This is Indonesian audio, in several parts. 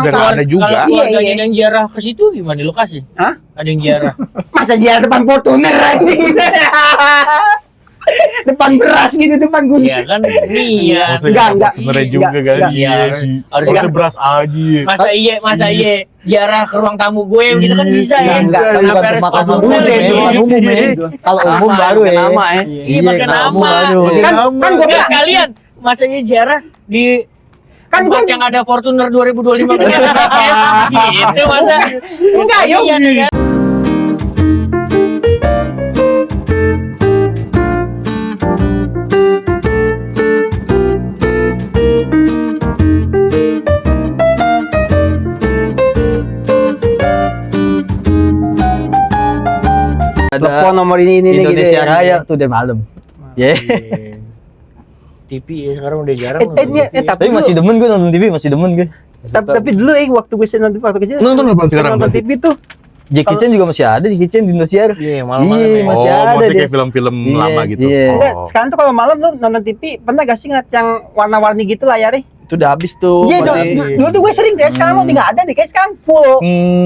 Udah nggak ada juga. Kalau keluarganya yang ziarah ke situ gimana di lokasi? Hah? Ada yang ziarah. Masa ziarah depan Fortuner anjing. Depan beras gitu, depan gunung. Iya kan niat. Enggak. Sebenarnya juga kali. Iya. Iya sih. Harusnya Harusnya beras aja. Masa iya ziarah ke ruang tamu gue gitu kan bisa ya. Enggak, Kenapa bukan harus makan sponsor umum ya? bukan umum ya. Kalau umum baru ya. Nama ya. Iya pakai nama. Kan gue Enggak sekalian. Masa iya ziarah di Kan tempat gua- yang ada Fortuner 2025 gitu masa Enggak, yuk. iya nih kan. telepon nomor ini Indonesia gitu. Raya tuh dari malam. Ya. TV ya sekarang udah jarang. Tapi masih demen gue nonton TV, masih demen gue. Tapi dulu waktu gue nonton waktu kecil. Nonton apa sekarang? Nonton TV tuh. Jackie Chan juga masih ada, Jackie Chan di Indosiar. Iya, malam-malam Iya, ya. masih Oh, ada maksudnya dia. kayak film-film Iya, lama gitu. iya. Enggak, sekarang tuh kalau malam tuh nonton TV pernah gak sih ngeliat yang warna-warni gitu layarnya? Itu udah habis tuh. Iya, masih- dulu tuh gue sering deh, sekarang udah nggak ada deh, kayak sekarang full.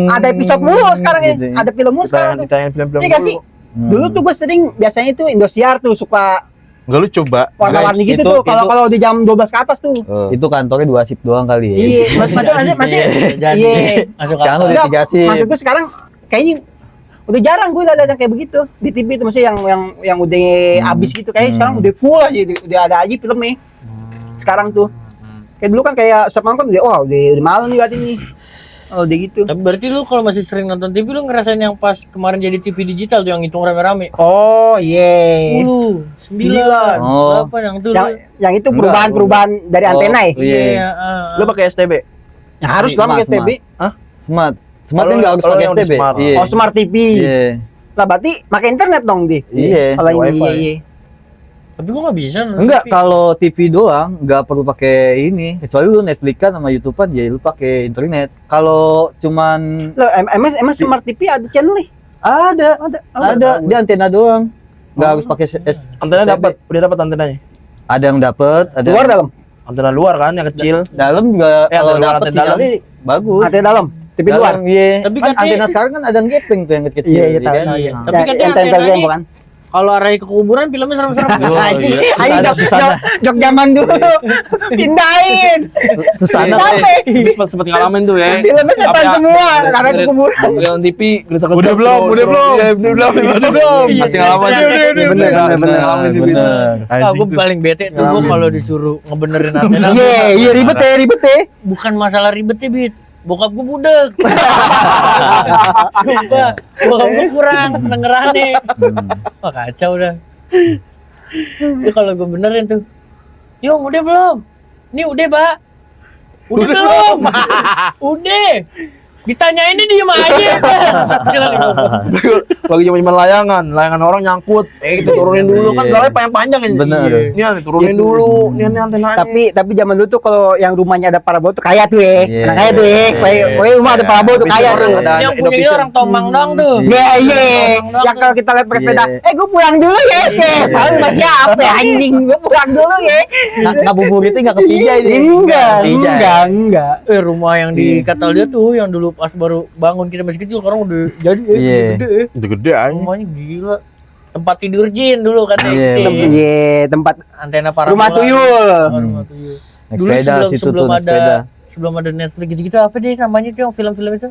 Ada episode mulu sekarang ya, gitu. ada film mulu sekarang tuh. Ditayangin film-film Iya gak sih? Dulu tuh gue sering biasanya tuh Indosiar tuh suka Enggak lu coba. warna-warni Guys, gitu itu- tuh. Kalau itu- kalau di jam 12 ke atas tuh. Itu kantornya 2 shift doang kali ya. Iya, masih Jadi iya. masuk Sekarang akal. udah Enggak, 3 shift. maksud gue sekarang kayaknya udah jarang gue lihat yang kayak begitu di TV itu, maksudnya yang udah habis gitu, kayak sekarang udah full aja, udah ada aja filmnya. Sekarang tuh. Kayak dulu kan kayak semalam kan udah malam nih liatin nih. Oh, udah gitu. Tapi berarti lu kalau masih sering nonton TV lu ngerasain yang pas kemarin jadi TV digital tuh yang hitung rame-rame. Oh, iya. 9, Oh. 8 yang itu Yang itu Enggak, perubahan dari antena ya? Iya. Iya, Lu pakai STB? Ya, harus lah pakai STB. Smart. Smart kan Kalau- nggak harus kalau pakai yang di STB. smart. Iya. Oh, smart TV. Iya. Lah berarti pakai internet dong di. Iya. Kalau ini Wifi. iya. tapi gua nggak bisa nonton Enggak, TV. kalau TV doang nggak perlu pakai ini. Kecuali lu Netflix kan sama YouTube-an ya lu pakai internet. Kalau cuman Loh, emang smart TV ada channel nih? ada Ada. dia antena doang. Nggak harus pakai Antena STB. dapat, udah dapat antenanya. Ada yang dapat, ada Luar dalam. Antena luar kan yang kecil. dalam juga Eh, kalau antena luar, dapat antena dalam. sinyalnya bagus. Antena dalam. TV luar. Dalam, iya. Tapi Kan katanya- antena sekarang kan ada yang gepeng tuh yang kecil-kecil. Iya, tahu. kan? Iya. Nah. Tapi katanya yang tempel antenanya- gembok kan. Kalau arahnya ke kuburan filmnya serem-serem. Oh, Anjing, iya. anjing jok zaman dulu. Pindahin. Susana Capek. Sempet ngalamin tuh ya. Filmnya setan Apa ya? semua, karena ke kuburan. Nonton TV, gelisah-gelisah. Udah belum? Udah belum? Iya, udah belum. Masih ngalamin. Iya, bener. Ngalamin TV. Ah, gue paling bete tuh gue kalau disuruh ngebenerin antena. Iya, ribet ya. Bukan masalah ribetnya, Bit. Bokap gue budek. Sumpah, bokap gue kurang dengerannya. Wah, kacau dah. Ini kalau gue benerin tuh, Yung udah belum? Nih udah, Pak. Udah belum? Udah. Ditanya ini diem aja. Lagi zaman layangan orang nyangkut. Kita turunin dulu kan, Iya. soalnya panjang-panjang ya. Bener. Ini turunin dulu, ini antenanya. Tapi zaman dulu tuh kalau yang rumahnya ada parabol tuh kaya tuh ya. Iya. Nah, kaya tuh ya. Pokoknya rumah ada parabol tuh kaya tuh. Ada Yang punya Indovision. orang Tomang dong tuh. Iya. Tomang Ya dong kalau kita lihat pakai sepeda, Iya. gue pulang dulu ya. Tahu masih siapa ya, anjing. Gue pulang dulu ya. Ngabuburitnya nggak kepijai deh. Enggak. Rumah yang di Catalia tuh yang dulu pas baru bangun kita masih kecil, sekarang udah jadi Iya. gede ya. Udah gede aja. Rumahnya gila. Tempat tidur jin dulu kan Iya. Iya, tempat Antena parabola. rumah tuyul. Rumah tuyul. Naik Dulu sepeda situ tuh, naik sepeda. sebelum ada Netflix gitu-gitu apa deh namanya tuh yang film-film itu?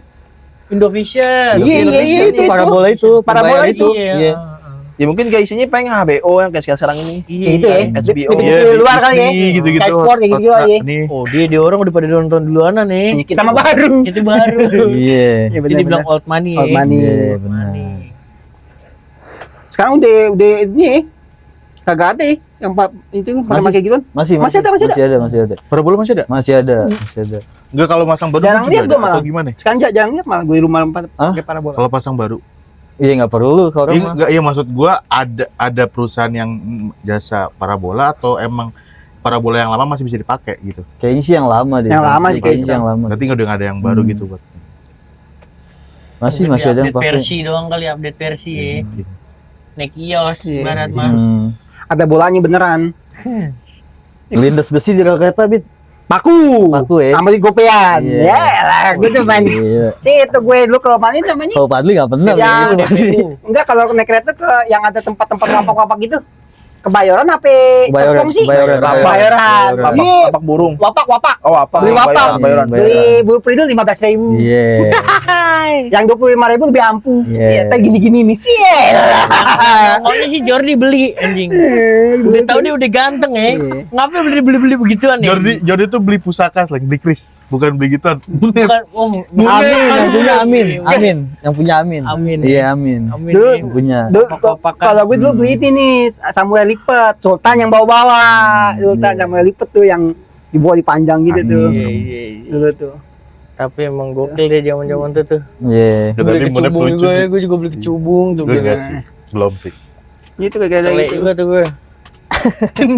Indovision. Iya, Itu parabola itu, Parabola pembayar itu. Iya. Ya mungkin kayak isinya pengen HBO yang kayak sekarang ini. Iya, Itu ya. HBO. Di luar kali ya. Gitu-gitu. Sky Sport kayak gitu aja. Nih. Oh, dia orang udah pada nonton duluan nih. Kita mah baru. Itu baru. Iya. Iya, Jadi bilang old money. Old money. Iya, benar. Sekarang udah ini ya. Kagak ada ya yang itu pada Masih. pakai gitu. Masih Masih ada. Masih ada. Parabola masih ada? Masih ada, masih ada. Enggak, kalau pasang baru Jarang juga lihat ada, gua malah. atau gimana? Sekarang jarang lihat malah gue di rumah Hah? pakai parabola. Kalau pasang baru. Iya, nggak perlu kalau mah. Enggak, iya maksud gua ada perusahaan yang jasa parabola atau emang parabola yang lama masih bisa dipakai gitu. Kayaknya sih yang lama deh. Yang lama sih Kayaknya kayaknya. yang lama. Berarti udah nggak ada yang baru Hmm. gitu buat. Masih ada yang update pakai. versi doang kali, update versi ya. Gitu. Naik kios, Iya. barat mah. Hmm. Ada bolanya beneran. Lindas besi di rel kereta, Bit. Paku. Paku, ya. Sama di gopean. Iya. Ya lah, gue tuh banyak. Iya. Itu gue dulu kalau main namanya. Oh, Padli nggak pernah. Ya, begitu, Padli. enggak kalau naik kereta ke yang ada tempat-tempat lapak-lapak gitu. Kebayoran apa? Kebayoran, Serpong sih? Kebayoran. Kebayoran. Kebayoran. Iya. Lapak burung. Wapak. Oh, apa? Beli wapak. Bayaran. Beli bulu pridel 15.000. Iya. Yang 25.000 lebih ampuh. Iya. Iya, gini-gini nih sih. Pokoknya si Jordi beli anjing. Udah tahu dia udah ganteng ya. Iya. Ngapain beli begituan ya? Jordi tuh beli pusaka, lagi beli kris, bukan beli gituan. Bukan, oh, Amin, yang punya Amin. Oke. Amin, yang punya Amin. Amin. Iya, Amin. Amin. Dulu- Yang punya. Wapak-wapakan. Kalau gue dulu beli ini nih Samuel Lipet, Sultan yang bawa-bawa. Sultan Samuel Lipet tuh yang dibawa dipanjang gitu tuh. Iya, iya, iya. Dulu tuh. Tapi emang gokil dia zaman-zaman tuh. Iya. Gue beli Berarti mulai kecubung lucu juga ya, tuh. gue juga beli kecubung tuh. Gue enggak sih, belum sih. Itu kayak Celek gitu. juga tuh gue.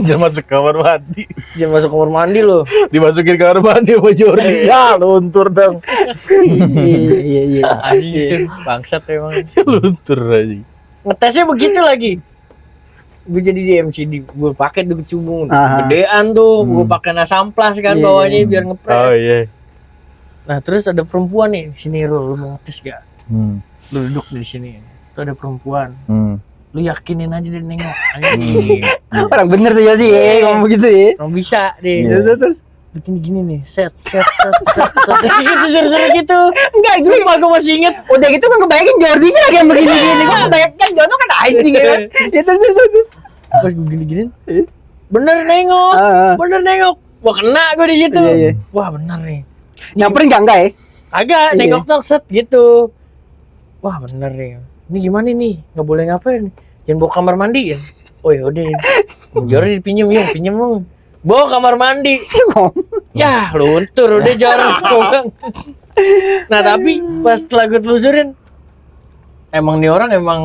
Jangan masuk kamar mandi. Jangan masuk kamar mandi loh. Dimasukin kamar mandi sama Jordi. Ya, luntur dong. Iya. Anjing, bangsat emang. Luntur aja. Ngetesnya begitu lagi. Gue jadi di MCD, gue pakai tuh kecubung, Aha. gedean tuh, gue pakai nasamplas kan Iya, bawahnya iya. biar ngepres. Oh iya. Nah terus ada perempuan nih, sini Rul, lu mau ngetes gak? Hmm. Lu duduk di sini, tuh ada perempuan, Hmm. lu yakinin aja dia nengok, anjing, Orang bener tuh jadi ngomong begitu ya. orang bisa deh. Iya. Terus Bikin gini nih, set, gitu, seru-seru gitu. enggak gue Sumpah gue masih inget. udah gitu kan kebayangin Jordinya lagi yang begini-gini. Gue kebayangkan Jono kan anjing ya kan. Ya terus. Pas gue gini-gini, bener nengok, Ah, ah. bener nengok. Wah kena gue di situ. Iya, iya. Wah bener nih. Nyamperin enggak ya? Agak Iya. nengok dong set gitu. Wah bener nih. Ini gimana nih? Nggak boleh ngapain? Jangan bawa kamar mandi ya. Oh yaudah. Jordi dipinjem yung, pinjem yung. Bawa kamar mandi. Ya luntur udah jorong. Nah tapi pas setelah gue telusurin, emang nih orang emang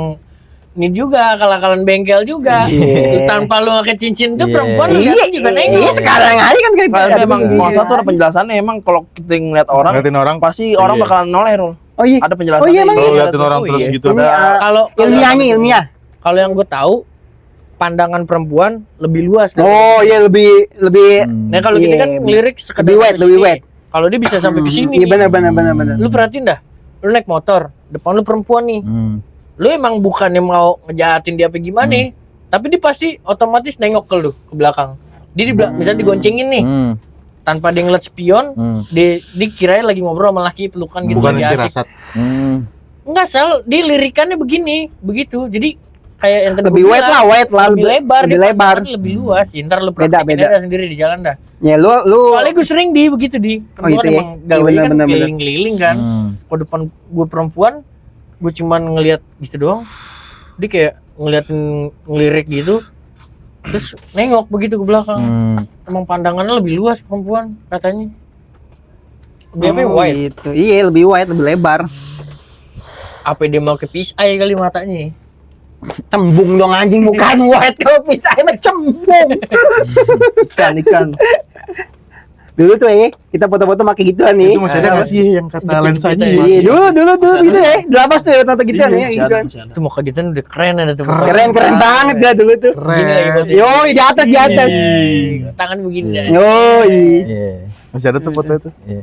ini juga akal-akalan bengkel juga. Iya. Tanpa lu pakai cincin tuh Iya. perempuan lu Iya, lihat juga nengok. iya sekarang aja kan kayak Nah, itu emang begini. masa tuh ada penjelasannya. Emang kalau kita ngeliat orang, Ngeliatin orang pasti orang Iya. bakalan noleh, Rul. Oh iya. Ada penjelasannya. Oh iya, emang kalau Iya, liatin tuh. orang Oh, terus iya. gitu. Ini, Kalau ilmiahnya ilmiah. Kalau yang gue tahu, pandangan perempuan lebih luas. Oh iya lebih Hmm. Nah kalau kita Iya, kan ngelirik sekedar lebih wet, sampai lebih sini. wet. Kalau dia bisa sampai ke sini. Iya nih. benar. Lu perhatiin dah. Lu naik motor, depan lu perempuan nih. Hmm. Lu emang bukannya mau ngejahatin dia apa gimana, tapi dia pasti otomatis nengok ke lu ke belakang. Dia di belakang, misalnya digoncengin nih, Hmm. tanpa dia ngeliat spion, Hmm. dia dikirain lagi ngobrol sama laki pelukan gitu Bukan lagi itu asik. rasat. Hmm. Enggak Sal, dia lirikannya begini, begitu. Jadi kayak yang tadi Lebih gua wet bilang, lah, lebih lebar, lebih dia lebar. pandangannya lebih luas. Ya, ntar lu Beda, praktekin beda. aja sendiri di jalan dah. Ya lu Soalnya gue sering begitu di. Oh, gitu ya? Emang gawainya Iya, kan bener. keliling-keliling kan. Hmm. Kalau depan gue perempuan, gue cuman ngelihat gitu doang. Dia kayak ngelirik gitu. Terus nengok begitu ke belakang. Hmm. Emang pandangannya lebih luas perempuan katanya. Dia Oh, wide. gitu. Iya lebih wide, lebih lebar. Apa dia mau ke pisai kali matanya? Cembung dong anjing bukan wide kalau pisah mah cembung. Ikan. Dulu tuh kita foto-foto pakai gituan nih. Itu masih ada nggak sih yang kata Jepit-jepit lensanya? ya. Iya, dulu gitu ya. Di lapas tuh foto gituan ya gituan. Itu mau kegiatan udah keren ada tuh. Keren banget dah dulu tuh. Gini lagi posisi. Yo, di atas di atas. Tangan begini dah. Yo, Iya. Masih ada tuh foto itu. Iya.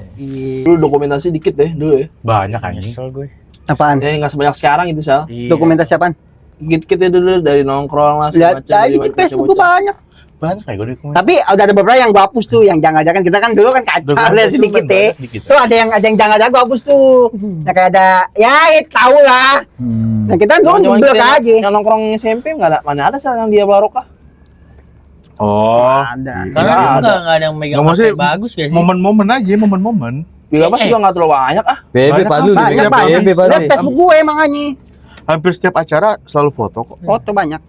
Dulu dokumentasi dikit deh dulu ya. Banyak anjing. Nyesel gue. apaan? Ya nggak sebanyak sekarang itu, Sal. Dokumentasi apaan? Dikit-dikit ya dulu dari nongkrong lah Lihat segala macam, aja dari di Facebook gua bocah-bocah. banyak. Banyak kayak gue dokumen. Tapi udah ada beberapa yang gua hapus tuh, yang jangan-jangan kita kan dulu kan kacau Dokumentasi lihat sedikit banyak, ya. dikit. Tuh ada yang jangan-jangan gua hapus tuh. Ya kayak ada ya tahu lah. Hmm. Nah kita dulu Zaman-zaman ngeblok kita aja. yang nongkrong SMP nggak ada, mana ada, Sal, yang dia barokah. Oh, Ada. Karena Nggak dia ada. nggak ada yang megang Nggak, maksudnya HP bagus ya sih. momen-momen aja, momen-momen. Bila pas Eh. juga nggak terlalu banyak ah. BB Banyak Padlu kan, di banyak, BB Lihat Padlu. Facebook gue makanya. Hampir setiap acara selalu foto kok. Foto banyak.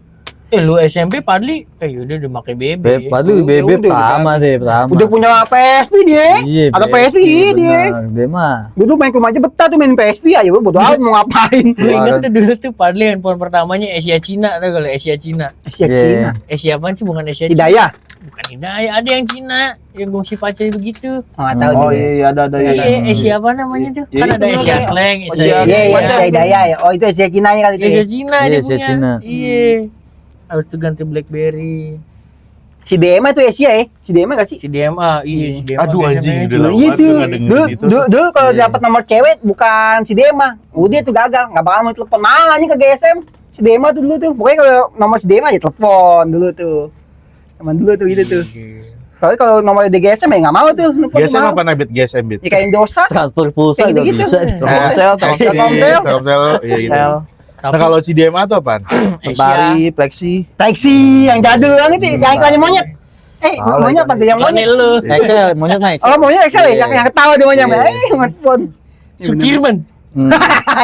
Lu SMP Padli, yaudah udah pakai BB. BB Padlu BB Udah, pertama deh, pertama. Udah punya PSP dia. Iya, Ada BB, PSP dia. benar. BB mah. Dulu main ke rumah aja betah tuh main PSP aja, bodo amat mau ngapain. Gue inget tuh dulu tuh Padli handphone pertamanya Asia Cina tuh kalau Asia Cina. Asia Iya. Cina. Asia apaan sih bukan Asia Cina? Hidayah. Bukan Hidayah, ada yang Cina, yang gongsi pacai begitu. Enggak tahu Oh juga. iya ada Iya, Asia apa namanya tuh? Jadi Kan ada itu Asia namanya- slang, Asia- Asia. Iya, iya, Ada. Asia Hidayah ya. Oh, itu Asia Cina kali itu. Asia Ya. Cina Iya, dia Asia punya. Cina. Iya. Habis itu ganti BlackBerry. Si DMA itu Asia ya? Si DMA gak sih? Si DMA, iya si DMA. Aduh biasanya. anjing udah Dulu lama itu. banget gua nggak dengerin itu. Dulu kalau Iya. dapat nomor cewek bukan si DMA. Udah tuh gagal, enggak bakal mau telepon. Makanya ke GSM. Si DMA tuh dulu tuh. Pokoknya kalau nomor si DMA aja telepon dulu tuh. Zaman dulu tuh gitu tuh. Iya. Kalau nomor di GSM ya enggak mau tuh. Telepon GSM mahal. apa nabit GSM bit? Ya kayak Indosat. Transfer pulsa Kayak nggak gitu-gitu. bisa. Telkomsel, Telkomsel, Telkomsel. Telkomsel, iya gitu. Telkomsel, Tapi Nah kalau CDMA itu apaan? Mentari, Plexi. Taxi yang jadul banget nih, yang iklannya monyet. Monyet apa tuh yang Iklannya monyet? lu. Excel, monyet naik. Oh, monyet Excel ya, Iya. yang ketawa dia monyet. Iya. Smartphone. Sukirman.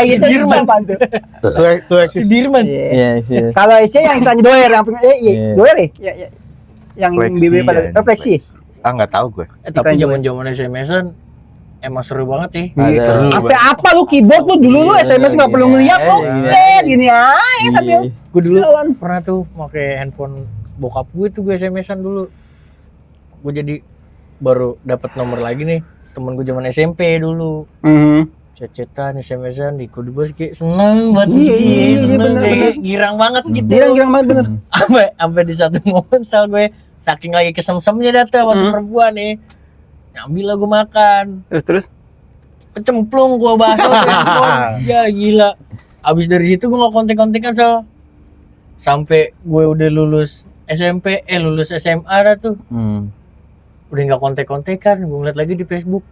Itu Sudirman. apaan tuh? Tuh eksis. Sudirman. Iya, sih. Kalau Asia yang iklannya doer, yang punya Iya. doer ya? Ya. Yang Flexi, BB pada ya. Flexi. Ah nggak tahu gue. Tapi Iklan zaman-zaman SMS-an emang seru banget ya. Ada. Seru. Apa lu keyboard lu dulu lu SMS nggak perlu ngeliat lu. Iya. Set gini aja sambil Gue dulu jalan. pernah tuh pakai handphone bokap gue tuh, gue SMS-an dulu. Gue jadi baru dapat nomor lagi nih, temen gue zaman SMP dulu. Chat-chatan, SMS-an di kode bos, kayak seneng banget Iya, gitu. iya, iya, Seneng, bener, kayak bener. girang banget gitu. Girang banget bener. Sampai di satu momen sal gue saking lagi kesem-semnya data waktu perempuan nih. Ngambil lah gue makan. Terus Kecemplung gua bakso ke handphone. Ya gila. Abis dari situ gua nggak kontek-kontekan sal. Sampai gue udah lulus SMP, lulus SMA dah tuh. Udah nggak kontek-kontekan. Gue ngeliat lagi di Facebook.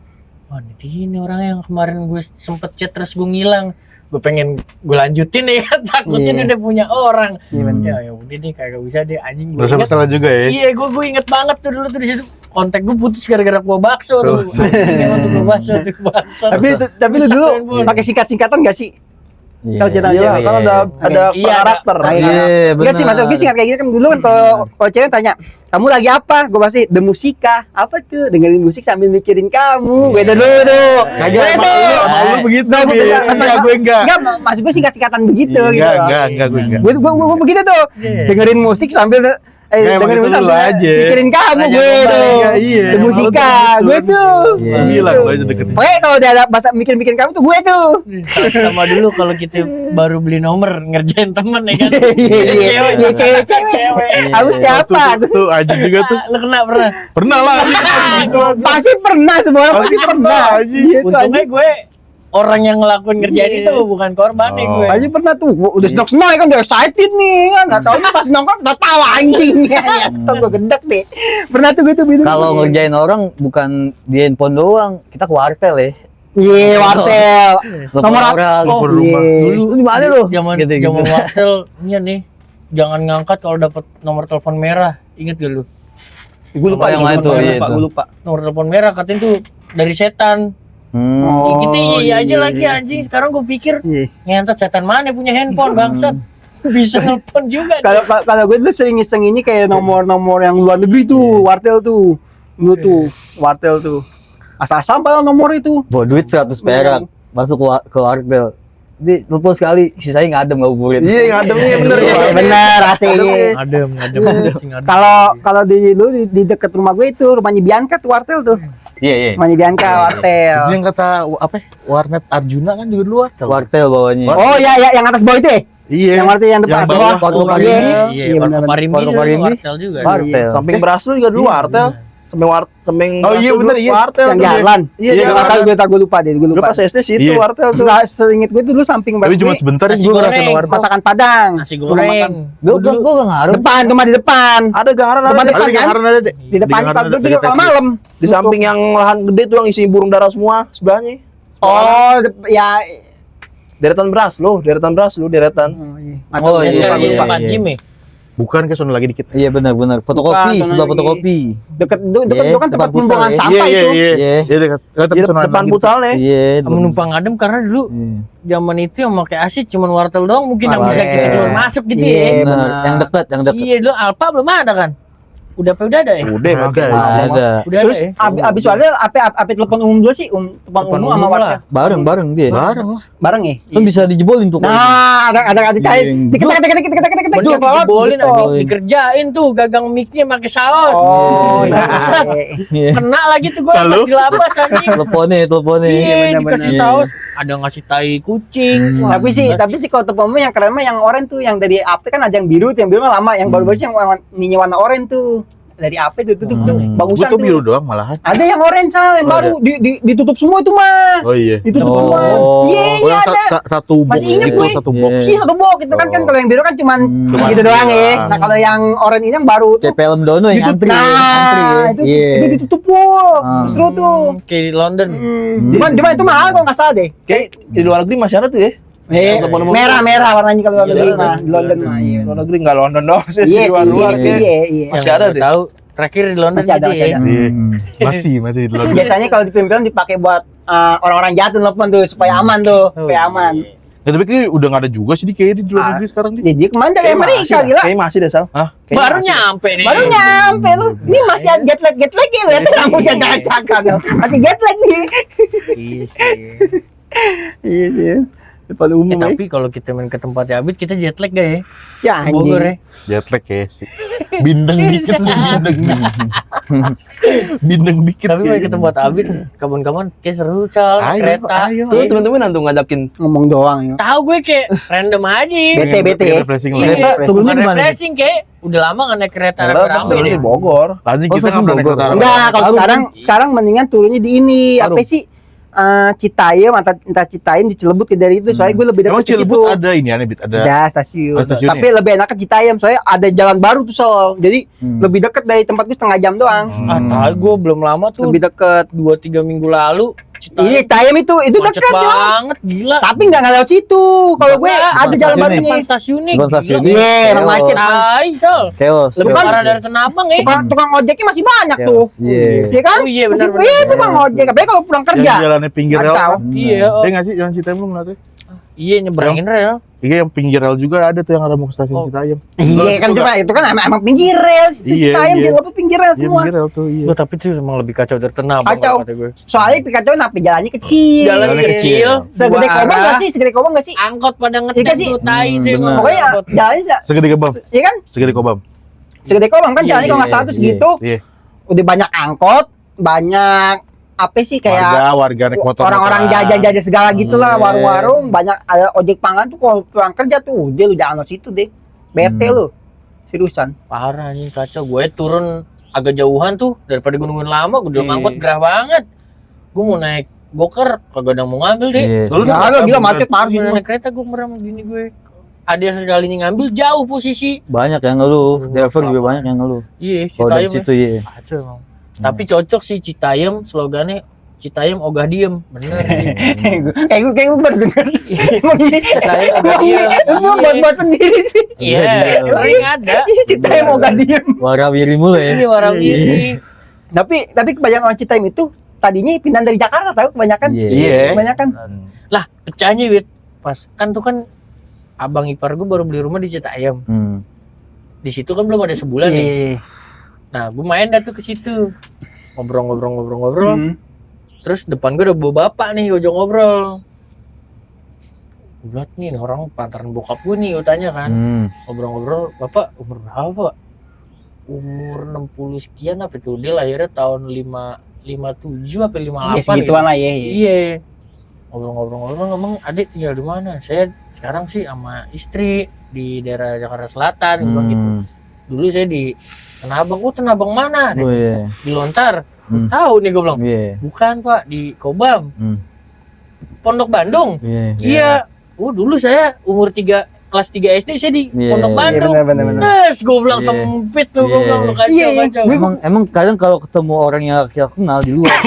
Wah ini orang yang kemarin gue sempet chat terus gue ngilang. Gue pengen gue lanjutin ya kan, takutnya Iya. dia udah punya orang. Iya, Ya udah deh kagak bisa deh anjing. Gue Terus inget, masalah juga ya. iya gue inget banget tuh dulu tuh di situ. Kontak gue putus gara-gara gua bakso tuh. Anjing, emang tuh gua bakso tuh bakso. tapi lu Rusak dulu handphone. pakai singkat-singkatan gak sih? Kalau cerita Iya, cewek. kan ada Iya, per karakter. Iya, Enggak sih, masuk gue singkat kayak gitu kan dulu kan kalau cewek tanya, "Kamu lagi apa?" Gue pasti The Musika. Apa tuh? Dengerin musik sambil mikirin kamu. Gue itu dulu tuh. Kagak Gue sama tuh. lu begitu. Nah, gue Bil. bilang, Enggak gue enggak. Enggak, maksud gue singkat-singkatan begitu gitu. Enggak gue enggak. Gue begitu tuh. Iya. Dengerin musik sambil Nggak, emang dengerin itu musik dulu sambil aja. mikirin kamu Raja gue Kembang, tuh. iya. The Musika. Gue tuh. Iya. Bilang gue aja deketin. Pokoknya kalau udah ada bahasa mikirin kamu tuh gue tuh. Sama dulu kalau kita baru beli nomor ngerjain temen ya kan. Iya, iya, cewek. Kamu siapa? Tuh anjing juga tuh. Lu kena pernah. Pernah lah anjing. Pasti pernah semua orang Pasti pernah anjing. Iya tuh, Untungnya anjing. gue orang yang ngelakuin ngerjain itu bukan korban nih gue. Anjing pernah tuh, udah senang kan udah excited nih kan, nggak tahu pas nongkrong udah tawa anjing ya, tuh gue gedek deh. Pernah tuh gue tuh gitu. Kalau ngerjain orang bukan di handphone doang, kita ke wartel ya. Iya wartel, Nomor Nomor orang. Oh, iya. Dulu Lu di mana lu? Zaman Gitu-gitu. zaman wartel nih jangan ngangkat kalau dapat nomor telepon merah. Ingat gak lu? Gue lupa Yang lain tuh, iya itu. gue lupa. Nomor telepon merah katanya tuh dari setan. Oh, Kita iya aja iya, lagi iya. anjing. Sekarang gue pikir Iya. ngentot setan mana punya handphone bangsat. Bisa nelpon juga. Kalau gue dulu sering iseng ini kayak nomor-nomor yang luar negeri tuh, wartel tuh, dulu tuh, wartel tuh. Asal-asal padahal nomor itu. Bawa duit 100 perak, masuk ke wartel. Di telepon sekali, sisanya ngadem nggak buburin. Iya, ngademnya bener ya. Bener aslinya. Ngadem sih ngadem. Kalau di dekat rumah gue itu rumahnya Bianca tuh wartel tuh. Iya, iya. Rumahnya Bianca wartel. Itu yang kata apa? Warnet Arjuna kan juga dulu wartel. Wartel bawahnya. Oh ya yang atas bawah itu ya? Iya. Yang wartel yang depan Yang bawah. bawah. Wartel Parimbi. Iya, Iya, iya, wartel bener-bener. Parimbi Wartel dulu, Parimbi. wartel juga. Wartel. Samping beras lu juga dulu wartel. Samping Oh, beras iya, lu bener, dulu iya. wartel. Yang dulu. jalan. Iya, Iya, jalan. Gue lupa deh, gue Lu lupa. pas SD situ Iya. wartel tuh. Enggak seinget gue dulu samping Tapi gue. cuma sebentar Nasi gue ngerasain goreng. wartel. Masakan Padang. Nasi Rumah makan. goreng. Gue gak ngaruh. Depan, rumah di depan. Ada gangaran Depan ada. depan Ada kan? karena ada deh. Di depan Gangaran kalau ada, dulu dekat kalau SD. malam. Di samping yang lahan gede tuh yang isi burung dara semua sebelahnya. Oh, ya. Deretan beras lu, deretan. Oh, Ya, iya, sekarang jadi iya, tempat iya. gym ya. Bukan ke sono lagi dikit. Iya benar. Fotokopi, Bukan, sebelah lagi. fotokopi. Deket Iya, kan tempat tempat pembuangan futsal, ya. sampah itu. Iya. Iya. Iya dekat. Dekat Di sono depan lagi. futsalnya. Iya. Menumpang ngadem karena dulu Iya. zaman itu yang pakai AC cuma wartel doang mungkin yang bisa kita keluar masuk gitu Iya, ya. Benar. benar. Yang dekat. Iya dulu Alfa belum ada kan? Udah ada ya? Udah Ada. pakai. Ada. Udah Terus ada ya? abis wartel apa telepon umum dulu sih? Telepon Telepon umum sama umum wartel. Bareng dia. Bareng lah. Bareng ya? Kan bisa dijebolin tuh. Nah, ada cari. Iya. Diketek. Bener dijebolin Gitu. anjing, dikerjain tuh gagang mic-nya pakai saus. Oh, iya. Iya. Kena lagi tuh gua pas Lalu? di lapas anjing. Teleponnya. Iya, bener-bener. dikasih Iya. saus, ada ngasih tai kucing. Tapi sih kalau telepon umum yang keren mah yang oranye tuh, yang dari HP kan ada yang biru, tuh yang biru mah lama, yang baru-baru sih yang warna oranye tuh. dari apa itu tutup tuh Gue bagusan tuh tuh. biru doang malahan. Ada yang orange Sal, yang Oh, baru ditutup semua itu mah. Oh iya. Ditutup Oh. semua. Iya, Oh, iya yang ada. satu box Masih inget gitu, gue. satu box. Iya satu box itu kan Oh. kalau yang biru kan cuman Cuman gitu doang ya. doang. Nah kalau yang oranye ini yang baru tuh Kayak film dono yang ditutup. antri. Antri. Nah, Iya. itu ditutup full. Ah. Seru tuh. Kayak di London. Cuman itu mahal kok nggak salah deh. Kayak di luar negeri masih ada tuh ya. Merah warnanya kalau Iya, negeri London. mah. Di London mah. Iya. Luar negeri enggak London doang sih, Iya di sih, luar-luar iya, kayak. iya. Masih Yang ada gua deh. tahu terakhir di London Masih ada, gitu masih ya. ada. Iya. Masih di London. Biasanya kalau di film-film dipakai buat orang-orang jahat telepon tuh supaya aman tuh, supaya aman. Ya, tapi kayaknya udah nggak ada juga sih kayak di luar negeri sekarang nih. Jadi kemana dari Kayak Amerika masih dah. gila? Kayak masih deh, Sal. Hah? Kayaknya Baru masih. nyampe nih. Baru nyampe lu. Ini masih ada jet lag ya lu ya rambutnya cacak-cacak. Masih jet lag nih. Iya sih. Iya sih. Depan umum ya. Tapi kalau kita main ke tempatnya Abid kita jet lag gak ya? Ya Bogor ya. anjing. Jet lag ya sih. Bindeng dikit sih, bindeng dikit. Tapi main ke kayaknya. tempat Abid kapan-kapan kayak seru cal naik Ayo, kereta. ayo. Tuh temen-temen nanti ngajakin Ngomong doang ya. Tahu gue kayak random aja. Bete, bete. Pengen refreshing Iya, lah. Kereta turunnya bukan di mana? refreshing kayak udah lama gak naik kereta Karena rame-rame turun nih. di Bogor. Lanjut Oh, kita stasiun nggak pernah Bogor. naik Enggak, kalau Taruh. sekarang mendingan turunnya di ini apa Taruh. sih? Citayam entah Citayam di Cilebut ke dari itu soalnya gue lebih Emang dekat ke situ. Cilebut ada ini aneh, Bit? Ada. Ada stasiun. Oh, stasiunnya. Tapi lebih enak ke Citayam soalnya ada jalan baru tuh Sol. Jadi lebih dekat dari tempat gue setengah jam doang. Ah, tahu gue belum lama tuh Lebih dekat. 2-3 minggu lalu. Ini Citayam itu macet dekat ya. banget gila. Tapi nggak lewat situ. Kalau gue Enggak, ada jalan stasiunnya. barunya. Depan stasiunnya. Depan stasiunnya. Iya, emang Chaos. macet. Tai, Sol. Chaos. Lebih Bukan. parah dari Tanah Abang ya. Tukang ojeknya masih banyak Chaos. tuh. Iya. Iya kan? Oh iya benar Masih- Iya, benar. tukang ojek. Apalagi kalau pulang kerja. Yang jalannya pinggir rel. Atau kan? Iya, oh. Iya nggak sih jalan Citayam lu ngeliatnya? Iya nyebrangin rel. Iya yang pinggir rel juga ada tuh yang ada mau ke stasiun Oh. Citayam. Iya kan Itu coba itu kan emang pinggir rel. Iya, Citayam iya. Cilebut pinggir rel Iya semua. pinggir rel tuh iya. Gue tapi itu emang lebih kacau dari Tanah Abang Kacau. kalau kata gue. Soalnya Pikachu kenapa jalannya kecil. Jalannya kecil. Segede dua kobong arah. nggak sih? Segede kobong nggak sih? Angkot pada Iya ngetek sih. tuh tai itu benar. emang. Pokoknya Angkot. jalannya Segede kebab. iya kan? Segede kobam. Segede kobong kan Iya, jalannya kalau nggak iya, salah tuh iya. segitu. Iya. Udah banyak angkot, banyak apa sih kayak Warga naik motor. orang-orang jajan-jajan segala gitu lah, Iya. warung-warung, banyak ada ojek pangkalan tuh kalau pulang kerja tuh, dia lu jangan lewat situ deh. Bete lu. Seriusan. Parah nih kacau. Gue turun agak jauhan tuh daripada gunung-gunung lama. Gue dalam Iya. angkot gerah banget. Gue mau naik goker kagak ada yang mau ngambil deh. Iya. Lu Ya, naik gila apa, macet bukan? parah Terus sih. naik kereta gue merem gini gue. Ada sekali nih ngambil jauh posisi. Banyak yang ngeluh, driver juga banyak yang ngeluh. Iya, Kalau dari Citayam. situ iya. Kacau emang. Tapi cocok sih Citayam slogannya Citayam ogah diem. Bener sih. Kayak gue baru denger. Emang iya. Citayam ogah Emang iya. diem. Lu buat sendiri sih. Iya, Iya. sering ada. Citayam mau gak diem. Warawiri mulu ya. Ini warna ini. Tapi kebanyakan orang Citayam itu tadinya pindah dari Jakarta tahu kebanyakan. Iya. Iya. Kebanyakan. Lah, pecahnya Wit. Pas kan tuh kan abang ipar gue baru beli rumah di Citayam. Di situ kan belum ada sebulan nih. Iya. Nah, gue main dah tuh ke situ. Ngobrol. Hmm. Terus depan gue ada bawa bapak nih, ojok ngobrol. Gue liat nih orang pantaran bokap gue nih, gue tanya kan. Ngobrol-ngobrol, bapak umur berapa pak? Umur 60 sekian apa itu? Dia lahirnya tahun 57 apa 58 Ya segituan lah ya. Iya. Ngobrol-ngobrol ngomong, adik tinggal di mana? Saya sekarang sih sama istri di daerah Jakarta Selatan. Gua bilang gitu. Dulu saya di Tanah Abang. Oh, Tanah Abang mana? Oh iya. Di Lontar. Hmm. Tahu nih gue bilang. Iya. Bukan pak, di Kobam. Pondok Bandung. Iya. Iya. Dulu saya umur kelas 3 SD saya di Iya. Pondok Iya Bandung. benar. Terus gue bilang Iya. sempit tuh, gue Iya. bilang lu Iya, iya. kacau. Emang kadang kalau ketemu orang yang kita kenal di luar,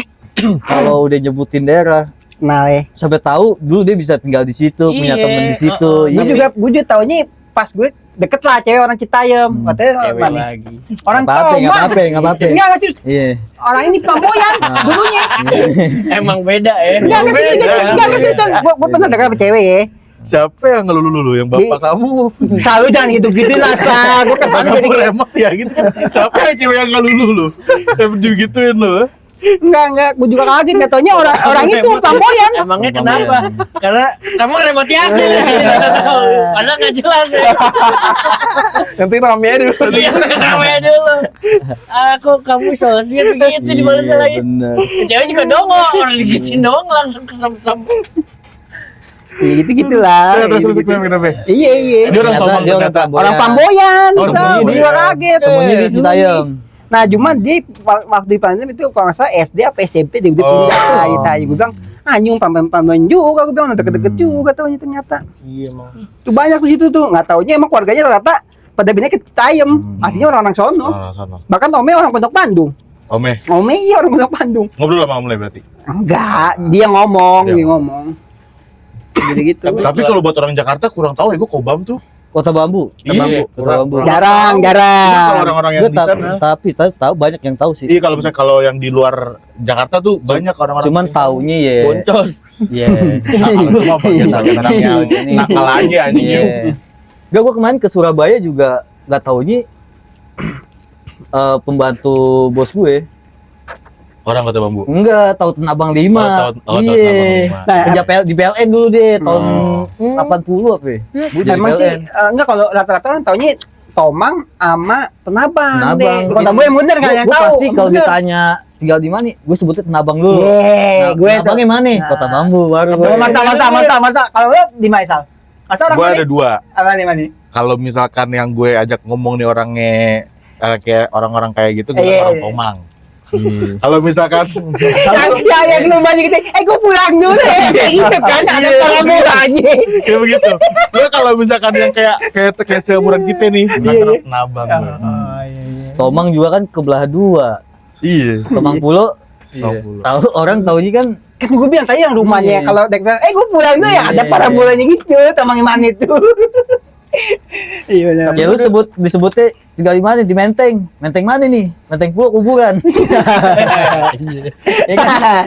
kalau udah nyebutin daerah, Nah, sampai tahu dulu dia bisa tinggal di situ, punya Iya, temen di situ. Iya. gue juga taunya pas gue deket lah cewek orang Citayam. Katanya Cewek mana? lagi. Orang Nggak apa-apa, nggak Tomat. apa-apa, nggak apa-apa. Enggak sih. Iya. Orang ini flamboyan dulunya. Emang beda ya. Enggak sih. Enggak sih. Gue pernah dekat sama cewek ya. Siapa yang ngeluh lu yang bapak kamu? Selalu jangan gitu-gitu lah, Sa. Gue kesana jadi kayak remat ya gitu. Siapa yang cewek yang ngeluh lu? Yang digituin lu. enggak. Gue juga kaget enggak taunya orang itu flamboyan. Emangnya kenapa? Karena kamu remote yakin. Padahal nggak jelas ya. Nanti rame dulu. Iya, namanya dulu. Kamu sosial begitu di balas Iya, lagi. bener. Cewek juga dongo, orang digituin doang langsung kesem-sem. Ya gitu-gitulah. Terus kenapa? Iya. Dia orang Ternyata Tomat dia orang ternyata. Tomboyan. Orang flamboyan. Orang Kita flamboyan. gue juga kaget. Temunya di Citayam. Nah, cuma dia waktu di Panjang itu kalau nggak salah SD apa SMP dia udah pindah tuh tai. Gue bilang, anjing paman juga, gue bilang deket-deket juga taunya ternyata. Iya emang. Tuh banyak di situ tuh, nggak taunya emang keluarganya rata pada pindah ke Citayam. Aslinya orang sono. Sana. Bahkan Ome orang Pondok Bandung. Ome, Ome iya orang Pondok Bandung. ngobrol sama Om Le berarti. Enggak, dia ngomong, Dia dia ngomong. Gitu-gitu. Tapi kalau buat orang Jakarta kurang tahu ya, gue Kobam tuh. Kota Bambu. Iya, Kota Bambu. Jarang. Kalau orang-orang yang Gue di sana. tapi tahu banyak yang tahu sih. Iya, kalau misalnya kalau yang di luar Jakarta tuh banyak orang-orang. Cuman taunya ya. Boncos. Iya. Itu mah bagian orang yang nakal aja anjing. Iya. Gak, gue kemarin ke Surabaya juga gak taunya pembantu bos gue. Orang Kota Bambu. Enggak, tahu Tanah Abang 5. Iya. Nah, Kerja di PLN dulu deh tahun Oh. 80 apa ya? Gue jadi emang sih PLN. enggak kalau rata-rata orang taunya Tomang sama Tenabang. Tenabang. deh. Kalau Tenabang yang bener kan yang Gue tahu. pasti kalau Bener. ditanya tinggal di mana, gue sebutnya Tanah Abang dulu. Ye, gue tuh. Abangnya mana? Nah. Kota Bambu baru. Coba masa. Kalau lo di mana, Sal? Masa orang Gue mana? ada dua. Apa nih, mana? Kalau misalkan yang gue ajak ngomong nih orangnya kayak orang-orang kayak gitu, gue Iya, orang iya. Tomang. Kalau misalkan Yang lu banyak gitu, gue pulang dulu deh. Kayak gitu kan, ada para aja. kayak begitu. Lo kalau misalkan yang kayak seumuran kita nih, anak nabang. Tomang juga kan kebelah dua. Iya. Tomang Pulo tahu orang taunya kan Kan gue bilang tadi yang rumahnya Iya. kalau dek bilang, gue pulang tuh ya ada Iya. para bolanya gitu, Tomang Iman itu. Iya benar. ya lu disebutnya tinggal di mana? Di Menteng. Menteng mana nih? Menteng Pulo kuburan. Ya kan?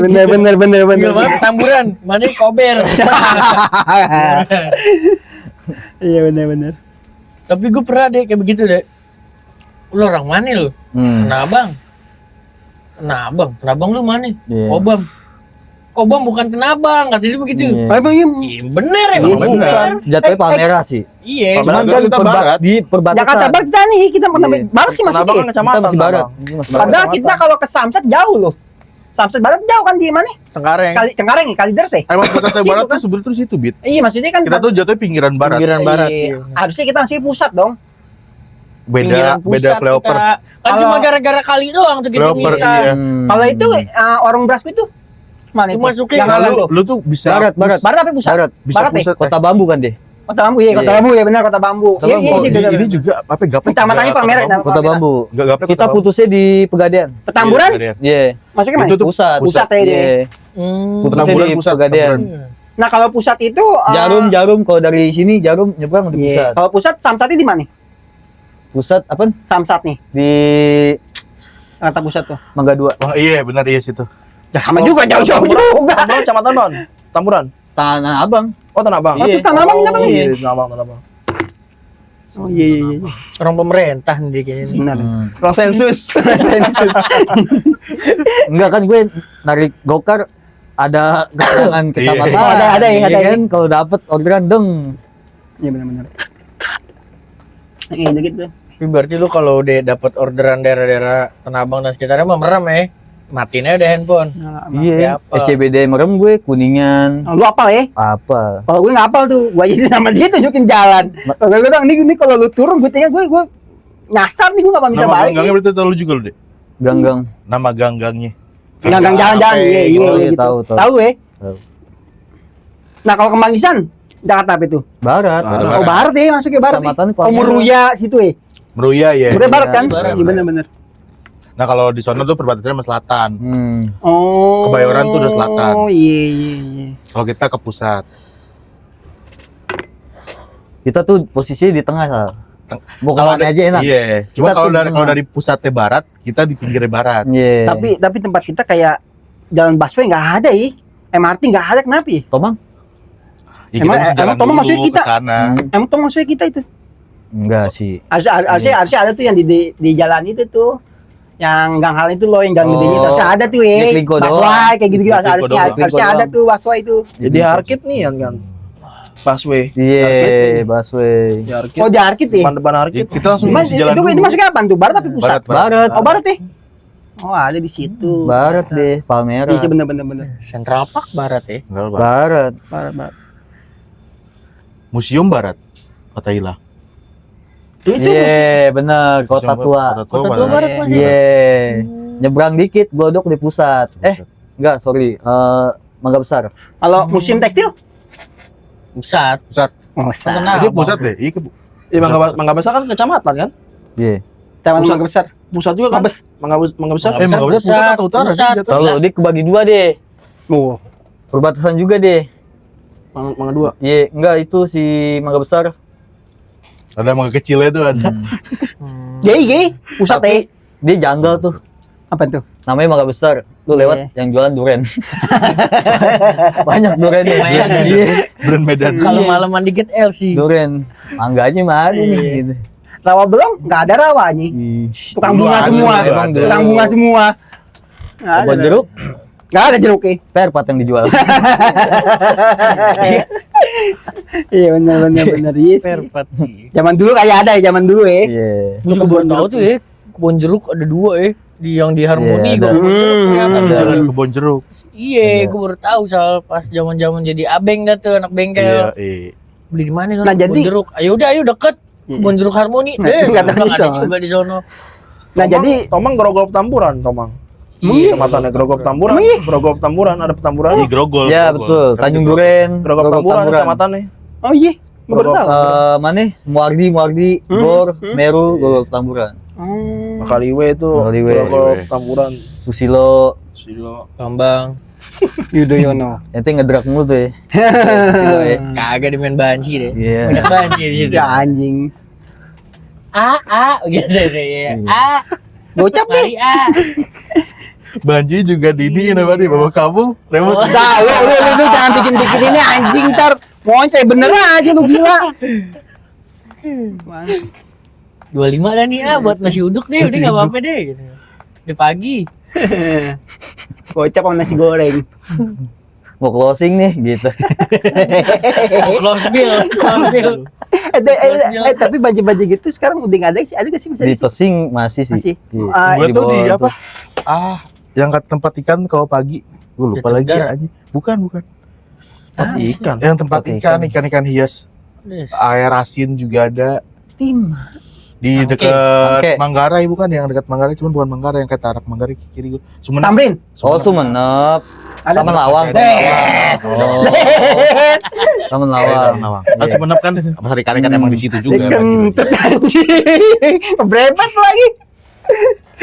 Bener. Tinggal mana Tamburan, mana Kober. Iya bener. Tapi gue pernah deh kayak begitu deh. Lu orang mana lu? Tenabang lu mana? Iya. Kobam bukan Tenabang, katanya begitu. Iya. Emang iya. Iya bener ya, Iya, bener. bener. Jatuhnya Palmerah sih. Iya. Cuman Padahal kan kita barat. di perbatasan. Jakarta Barat kita nih, kita pernah Iya. barat sih Tanah Abang masuk kan ya. kecamatan. Kita masih barat. Tanah Ini masih barat. Padahal kita kalau ke Samsat jauh loh. Samsat Barat jauh kan di mana? Cengkareng. Cengkareng ya, Kalideres ya? Emang pusatnya Situ barat kan. tuh sebetulnya tuh situ, Bit. Iya maksudnya kan Kita tuh jatuhnya pinggiran barat. Pinggiran barat. Iya. Iya. Harusnya kita masih pusat dong. Pinggiran Beda pusat flyover. kita. Kan Kalau- cuma gara-gara kali doang tuh kita Flyover, bisa. iya. Kalau itu orang Brasku itu mana Itu itu? masuknya Yang kalau halang tuh. Lu tuh bisa Barat. Barat apa pusat? Barat. bisa Barat ya? pusat. Kota Bambu kan deh. Kota Bambu ya, Kota Iya. Bambu ya benar Kota Bambu. Kota Iya Bambu. iya sih Oh, benar. ini juga apa gaplek? Kecamatan juga Palmerah, Kota Bambu. Kota Bambu. Enggak gaplek. Kita putusnya di Pegadaian. Petamburan? Iya. Masuknya mana? Itu tuh Pusat. Pusat ya dia. Iya. Putusnya Petamburan di pusat, Pegadaian. Petamburan. Nah kalau pusat itu Jarum kalau dari sini Jarum nyebrang di Iya. pusat. Kalau pusat Samsatnya di mana? Pusat apa? Samsat nih. Di Kata pusat tuh. Mangga 2. Wah, iya benar iya situ. Sama juga jauh-jauh juga. Abang kecamatan non. Tamburan. Tanah Abang. Oh Tanah Abang. Oh, itu Tanah Abang kenapa nih? Iya, Tanah Abang, Tanah Abang. Oh iya. Orang pemerintah nih kayaknya nih. Benar. Orang sensus. Sensus. Enggak kan gue narik gokar ada keterangan kecamatan. Oh, ada ya, Iya ada ya. kan kalau dapet orderan deng. Iya benar. Iya gitu. Tapi berarti lu kalau udah dapat orderan daerah-daerah Tanah Abang dan sekitarnya mah merem ya. Matiin aja deh handphone. Iya. apa? SCBD Merem gue Kuningan. Lu apal ya? Apa? Kalau gue nggak apal tuh, gue jadi sama dia tunjukin jalan. Kalau gue bilang ini kalau lu turun, gue tinggal gue nyasar nih, gue nggak bisa Nama balik. ganggangnya berarti tahu lu juga lu, Dek. Ganggang. Nama ganggangnya. Gang jalan-jalan, Apa, iya Oh, iya, gitu. tahu. Tahu ya? Tahu. Nah kalau ke Manggisan, Jakarta apa itu? Barat. Barat. Oh barat ya, masuknya barat. Kecamatan Oh Palmerah. Muruya situ ya. Meruya ya. Muruya barat kan? Barat. Iya benar-benar. Nah, kalau di sana tuh perbatasannya sama selatan. Oh. Kebayoran tuh udah selatan. Oh iya. Kalau kita ke pusat. Kita tuh posisinya di tengah, Sal. Mau kemana da- aja enak. Iya. Cuma Kita kalau tuh dari tengah. dari pusatnya barat, kita di pinggirnya barat. Iya. Tapi tempat kita kayak jalan busway nggak ada ya. MRT nggak ada kenapa ya? Tomang? Ya, kita Emang- mesti jalan emang Tomang dulu maksudnya ke kita? sana. Emang tuh maksudnya kita itu? Enggak sih. Harusnya ada tuh yang di jalan itu tuh. Yang Gang Hal itu loh, yang jalan Oh. gedenya itu harusnya ada tuh ya. Di Klinko doang. Busway kayak gitu-gitu Di Klinko doang. harusnya ada tuh busway itu. Jadi Arkit nih kan. Busway. Iya, busway. Di Arkit. Oh di Arkit ya? Depan Arkit. Kita langsung Gimana mesti jalan itu dulu. masuknya apa tuh? Barat tapi pusat? Barat. Oh barat ya? Oh ada di situ. Barat deh, Palmerah. Iya bener. Central Park barat ya. Enggak, Pak. Barat. Barat. Museum Barat. Kota Ilah. Itu Iya, bener. Kota tua. Kota tua Barat. Barat masih. Iya. Nyebrang dikit, Glodok di pusat. Enggak, sorry. Mangga Besar. kalau museum tekstil. Pusat. Pusat. Oh, Kenapa? Ini pusat deh. Iya, Iya, Mangga Besar kan kecamatan kan? Iya. Taman Pusat. Mangga Besar. Pusat juga kan? Mabes. Mangga Besar. Mangga Besar pusat atau utara sih? Pusat. jatuh? Kalau dia kebagi dua deh. Oh. Perbatasan juga deh. Mangga 2. Iya, enggak itu si Mangga Besar. Ada mangga kecilnya tuh ada. Jadi, pusat Tapi dia janggal tuh. apa tuh? Namanya Mangga Besar. Lu lewat yang jualan duren. Banyak durennya. Lumayan sih. Iya, Brand Medan. Kalau malaman dikit LC. duren. Mangganya mah ada nih gitu. Rawa belum? Nggak ada rawa nih. Tukang bunga Dulu semua. ada, emang dulu. Tukang bunga semua. Nggak ada. Buat jeruk, Nggak ada jeruknya. perpat yang dijual. Iya benar. Iya sih. Perpat. Zaman dulu kayak ada ya, zaman dulu ya. Iya. Gue juga baru tahu tuh ya. Kebun jeruk ada 2 ya. Di yang di Harmoni Iya, gua ada. kebun jeruk ternyata Hmm. ada. Kebun jeruk. Iya, Ada. gue baru tahu soal pas zaman-zaman jadi abeng dah tuh anak bengkel. Iya. Beli di mana kan? Nah, Kebun jadi- jeruk. Ayo udah, ayo deket. Kebun jeruk Harmoni. Nah, Deh, itu nggak ada sekarang di ada sono. juga di sono. Nah jadi Tomang Grogol Petamburan, Tomang. Iya. Kecamatannya Grogol Petamburan. Grogol Petamburan ada Petamburan. Di Grogol. Ya Grogol. betul, Kan Tanjung di Grogol. Duren, Grogol Petamburan kecamatannya. oh iya, gue baru tahu. Mana? Muardi, Bor, Semeru, Grogol Petamburan. Makaliwe itu Makaliwe. Grogol Petamburan. Susilo, Silo. Bambang. Yudhoyono. ente ngedrak mulu tuh ya. Susilo ya. Kagak dimain banci deh. Iya. Banyak banci di situ. Ya anjing. Gitu deh. Gocap Mari nih. Banji juga Didi namanya bawa kamu. Remote. Sa, lu jangan bikin ini anjing ntar. Moncoy bener aja lu gila. 25 dah nih buat nasi uduk deh, udah enggak apa-apa deh gitu. Udah pagi. Gocap sama nasi goreng. Mau closing nih gitu. Close bill. Tapi baju-baju gitu sekarang udah nggak ada sih. Ada nggak sih Di masih? ada sih? Pesing masih sih. Masih. Iya. Gue tuh di bawah apa? Yang ke tempat ikan kalau pagi. Gue lupa Jati lagi Negara. aja. Bukan. Ikan. Yang tempat ikan hias. Yes. Air asin juga ada. Tim. Di Mangke. dekat Mangke. Manggarai bukan yang dekat Manggarai, cuman bukan Manggarai yang kayak Tarak Manggarai ke kiri. Sumenep. Tamrin. Oh, Sumenep. Ada Taman Lawang. Des. Oh. Taman Tarak Lawang. Lawang. Kan Sumenep kan pasar ikan emang di situ juga. Kentut anjing. Berebat lagi.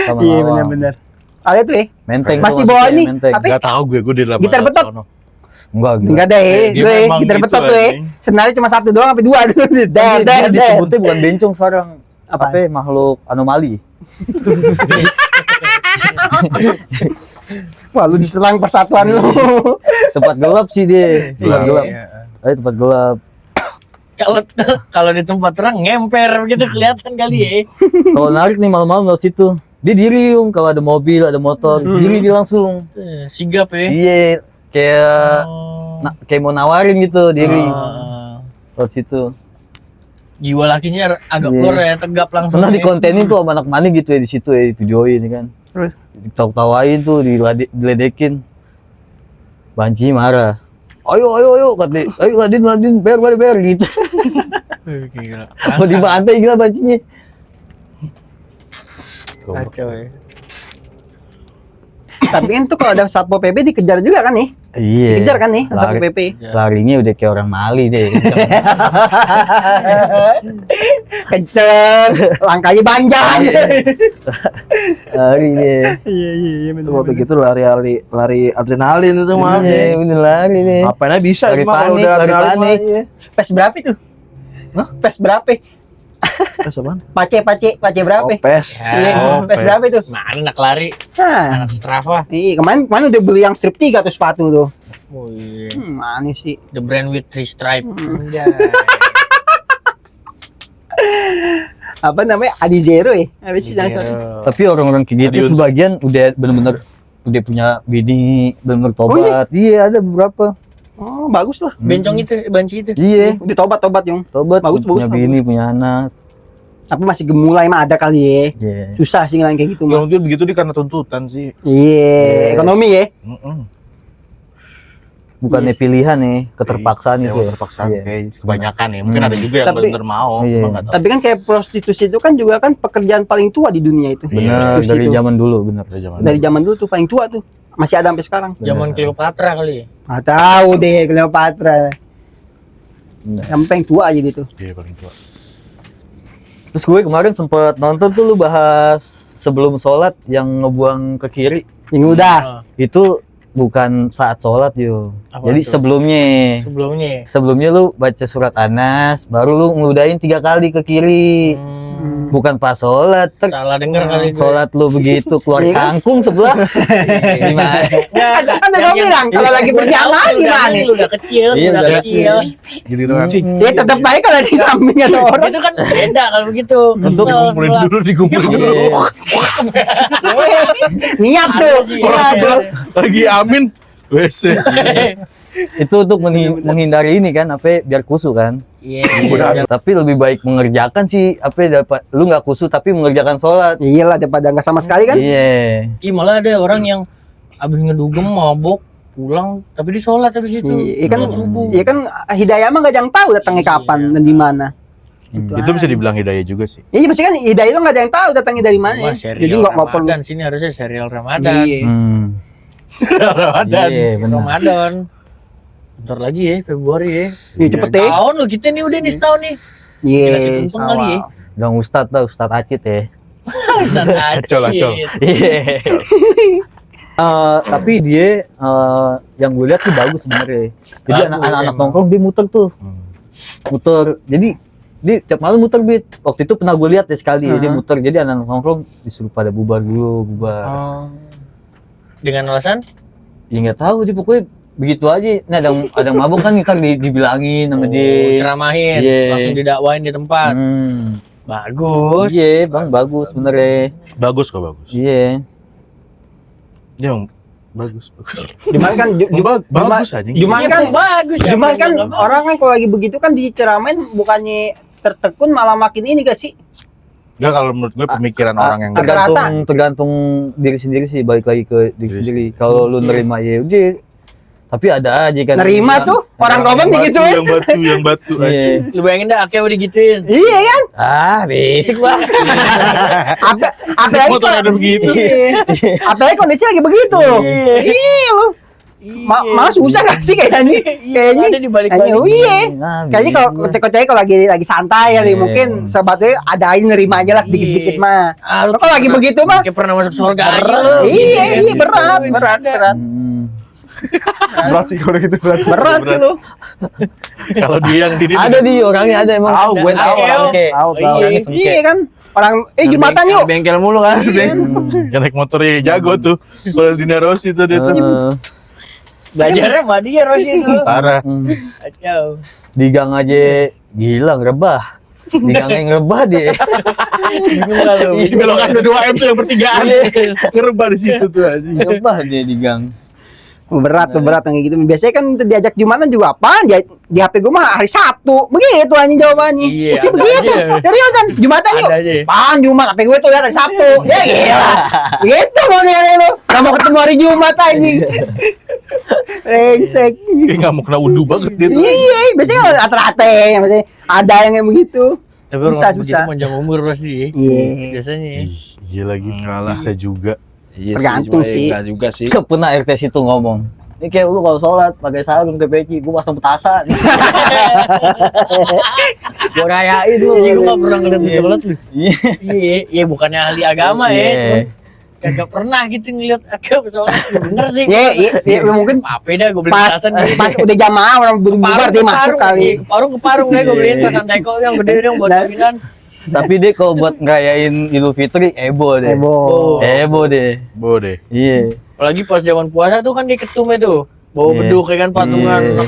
Taman Iya Lawang. benar-benar. Ada tuh ya. Menteng Masih tuh bawa maksudnya, ini, Menteng. apa? Enggak tahu gue di dalam. Gitar betot. Enggak, Enggak ada ya. Dia Gue memang gitar gitu, betot tuh ya. anjing. Sebenarnya cuma 1 doang sampai 2 dulu. Dia disebutnya bukan bencong sekarang. Apa? Apa? Makhluk anomali. Wah, lu diserang persatuan lu. Tempat gelap sih dia. Tempat gelap. Iya. Tempat gelap. Kalau di tempat terang ngemper gitu kelihatan kali ya. Kalau narik nih malam-malam lewat situ, dia diri kalau ada mobil, ada motor, diri dia langsung. Sigap ya. Iya, kayak kayak mau nawarin gitu diri lewat situ. Jiwa lakinya agak Iya. keluar ya, tegap langsung. Pernah ya. dikontenin tuh sama anak mani gitu ya di situ ya, di videoin kan. Terus Tawain tuh, diledekin. Banci marah. Ayo kata, ayo Ladin, bayar gitu. Gila. Mau dibantai gila bancinya. Kacau ya. tapi kan tuh kalau ada Satpol PP dikejar juga kan nih? Iya. Dikejar kan nih Satpol PP? Larinya udah kayak orang Mali deh. Kenceng, langkahnya panjang. Lari deh. Iya Itu mau begitu lari adrenalin itu mah. Iya, udah lari deh. Apain aja bisa Lari itu mah kalau panik, udah lari adrenalin panik. mah, iya. PES berapa itu? Hah? PES berapa? PES apaan? Pace berapa? Oh, PES. Iya, Oh, PES berapa itu? Mana anak lari, Nah, anak Strava. iya kemarin udah beli yang strip 3 tuh sepatu tuh. Oh iya. Mana sih? The brand with 3 stripe. Anjay. Apa namanya? Adi Zero ya? Apa sih yang satu? Tapi orang-orang kayak gitu sebagian udah bener-bener udah punya bini, bener-bener tobat. Iya, ada beberapa. Oh, bagus lah. Bencong itu, banci itu. Iya, Udah tobat Yung. tobat. Bagus, punya bagus, bini, punya anak. Tapi masih gemulai mah ada kali ya. Iya. Susah sih ngelain kayak gitu Ya mah. mungkin begitu dia karena tuntutan sih. Iya, ekonomi ya. bukannya Yes. pilihan nih, keterpaksaan Ya, gitu. terpaksaan Iya. kayak kebanyakan ya. Mungkin ada juga yang Tapi- benar mau. Iya. Emang nggak tahu. Tapi kan kayak prostitusi itu kan juga kan pekerjaan paling tua di dunia itu. Bener, Prostitusi dari itu. zaman dulu, bener. Dari zaman dulu tuh paling tua tuh. Masih ada sampai sekarang. Zaman Cleopatra kali. Nggak tahu deh Cleopatra. Bener. Yang paling tua aja gitu. Iya, paling tua. Terus gue kemarin sempet nonton tuh lu bahas sebelum sholat yang ngebuang ke kiri. Yang udah. Nah, Itu bukan saat sholat yo. Apa Jadi tuh? sebelumnya sebelumnya. lu baca surat Anas, baru lu ngeludahin 3 kali ke kiri. Bukan pas sholat. Salah denger kali gue. Sholat lu begitu keluar Iya kan? kangkung sebelah. Gimana? Kan udah bilang kalau lagi berjamaah gimana? Lu udah kecil, Iya, udah udah kecil. Gitu kan. Ya tetap baik kalau di samping ada orang. Itu kan beda kalau begitu. Untuk Kesel Dikumpulin sebelah. dulu, dikumpulin dulu. Iya. Niat tuh. Ada sih, Niat ada. tuh. Lagi amin. WC. Itu untuk menghindari ini kan, apa biar kusu kan. Iya. Tapi lebih baik mengerjakan sih, apa dapat lu nggak kusu tapi mengerjakan sholat. Iyalah daripada nggak sama sekali kan. Iya. Ih, malah ada orang yang abis ngedugem mabok pulang tapi di sholat habis itu. Iya kan, Sholat subuh. iya kan hidayah mah nggak ada yang tahu datangnya Iya. kapan dan di mana. Itu bisa dibilang hidayah juga sih. Iya maksudnya kan hidayah itu nggak ada yang tahu datangnya dari mana. Wah, Jadi serial nggak perlu. Ramadan sini harusnya serial Ramadan. Iya. Ramadan. Iya, benar. Ramadan. Bentar lagi ya, Februari ya. Iya cepet deh. Tahun lu kita nih udah nih setahun nih. Iya. Gila, si tumpeng kali ya. Dong Ustadz Acit ya. Ustaz Acol, acol. Acit. Iya. Tapi dia yang gue lihat sih bagus sebenarnya. Jadi Bagus, anak-anak emang. nongkrong dia muter tuh, muter. Jadi dia tiap malam muter beat. Waktu itu pernah gue lihat ya sekali dia muter. Jadi anak-anak nongkrong disuruh pada bubar dulu, bubar. Oh. Dengan alasan? Ya nggak tahu dia pokoknya begitu aja. Nah ada yang mabuk kan ntar dibilangin sama dia. Ceramahin, Iya. langsung didakwain di tempat. Bagus. Iya bang, bagus bener ya. Bagus kok, bagus. Iya. Ya, bagus, bagus. Cuman kan Bagus aja. Cuman Iya, kan bagus ya. cuman kan Bagus. orang kan kalau lagi begitu kan diceramain bukannya tertekun malah makin ini gak sih? Enggak, kalau menurut gue pemikiran orang yang Tergantung diri sendiri sih, balik lagi ke diri sendiri. Kalau lu nerima ya udah. Tapi ada aja kan. Nerima tuh orang komen digituin. yang batu. Iya. Lu bayangin dah Akeo digituin. Iya kan? Ah, basic lah. Apa lagi Motor ada begitu. apalagi kondisi lagi begitu. Iya lu. Malah susah gak sih kayaknya? Kayaknya ada di balik kayaknya iya. Nah, Kayaknya kalau ketika kalau lagi santai ya Iya. mungkin sebetulnya ada aja nerima aja lah sedikit-sedikit mah. Ah, lu Kalau lagi begitu mah kayak pernah masuk surga aja lu. iya Gitu. berat. Berat sih kalau gitu, Berat sih lu. Kalau dia yang diri ada di orangnya ada emang. Tahu, gue tahu Akeo. orang kayak Tahu, tahu. orangnya Iya kan? Orang Jumatan yuk. Bengkel mulu kan. yang naik motornya jago tuh. Kalau di Narosi tuh dia tuh. Belajarnya sama dia Rosi itu. Parah. Kacau. Di gang aja gila ngerebah. Di gang yang ngerebah dia. Bingung lah lu. Di belokan ada 2M tuh yang bertigaan. Ngerebah di situ tuh aja. Ngerebah dia di gang. Berat yang kayak gitu. Biasanya kan diajak Jumatan juga apaan? Di HP gue mah hari Sabtu. Begitu anjing jawabannya. Iya, Mesti ada begitu. aja. Seriusan, Jumatan yuk. Ada aja. Apaan Jumat? HP gue tuh ya hari Sabtu. Ya gila. Gitu modelnya lu. Gak mau ketemu hari Jumat anjing. Rengsek. Kayak nggak mau kena wudu banget dia tuh. Iya, biasanya kalau rata-rata ya, maksudnya ada yang kayak begitu. Tapi Susah, orang begitu susah. panjang umur pasti. Iya. Biasanya. Ih, iya lagi. Enggak lah. Bisa juga. Iya Tergantung cuma sih. enggak juga sih. Pernah RT situ ngomong. Ini kayak lu kalau sholat pakai sarung ke peci, gua pasang petasan. Gua rayain lu. Iya, gua gak pernah ngeliat di sholat lu. Iya. Iya, iya bukannya ahli agama ya. Iya. Cuman kagak pernah gitu ngeliat Akeo sholat. Bener sih. Iya, mungkin Apa dah gue beli pas petasan pas udah jamaah orang bubar dia masuk kali. Ke parung deh gue beliin petasan teko yang gede deh buat bagian. Tapi dia kalau buat ngerayain Idul Fitri heboh deh. Heboh. Heboh deh. Boleh. Iya. Apalagi pas zaman puasa tuh kan dia ketumnya tuh. Bawa Iya. beduk ya kan patungan Iya.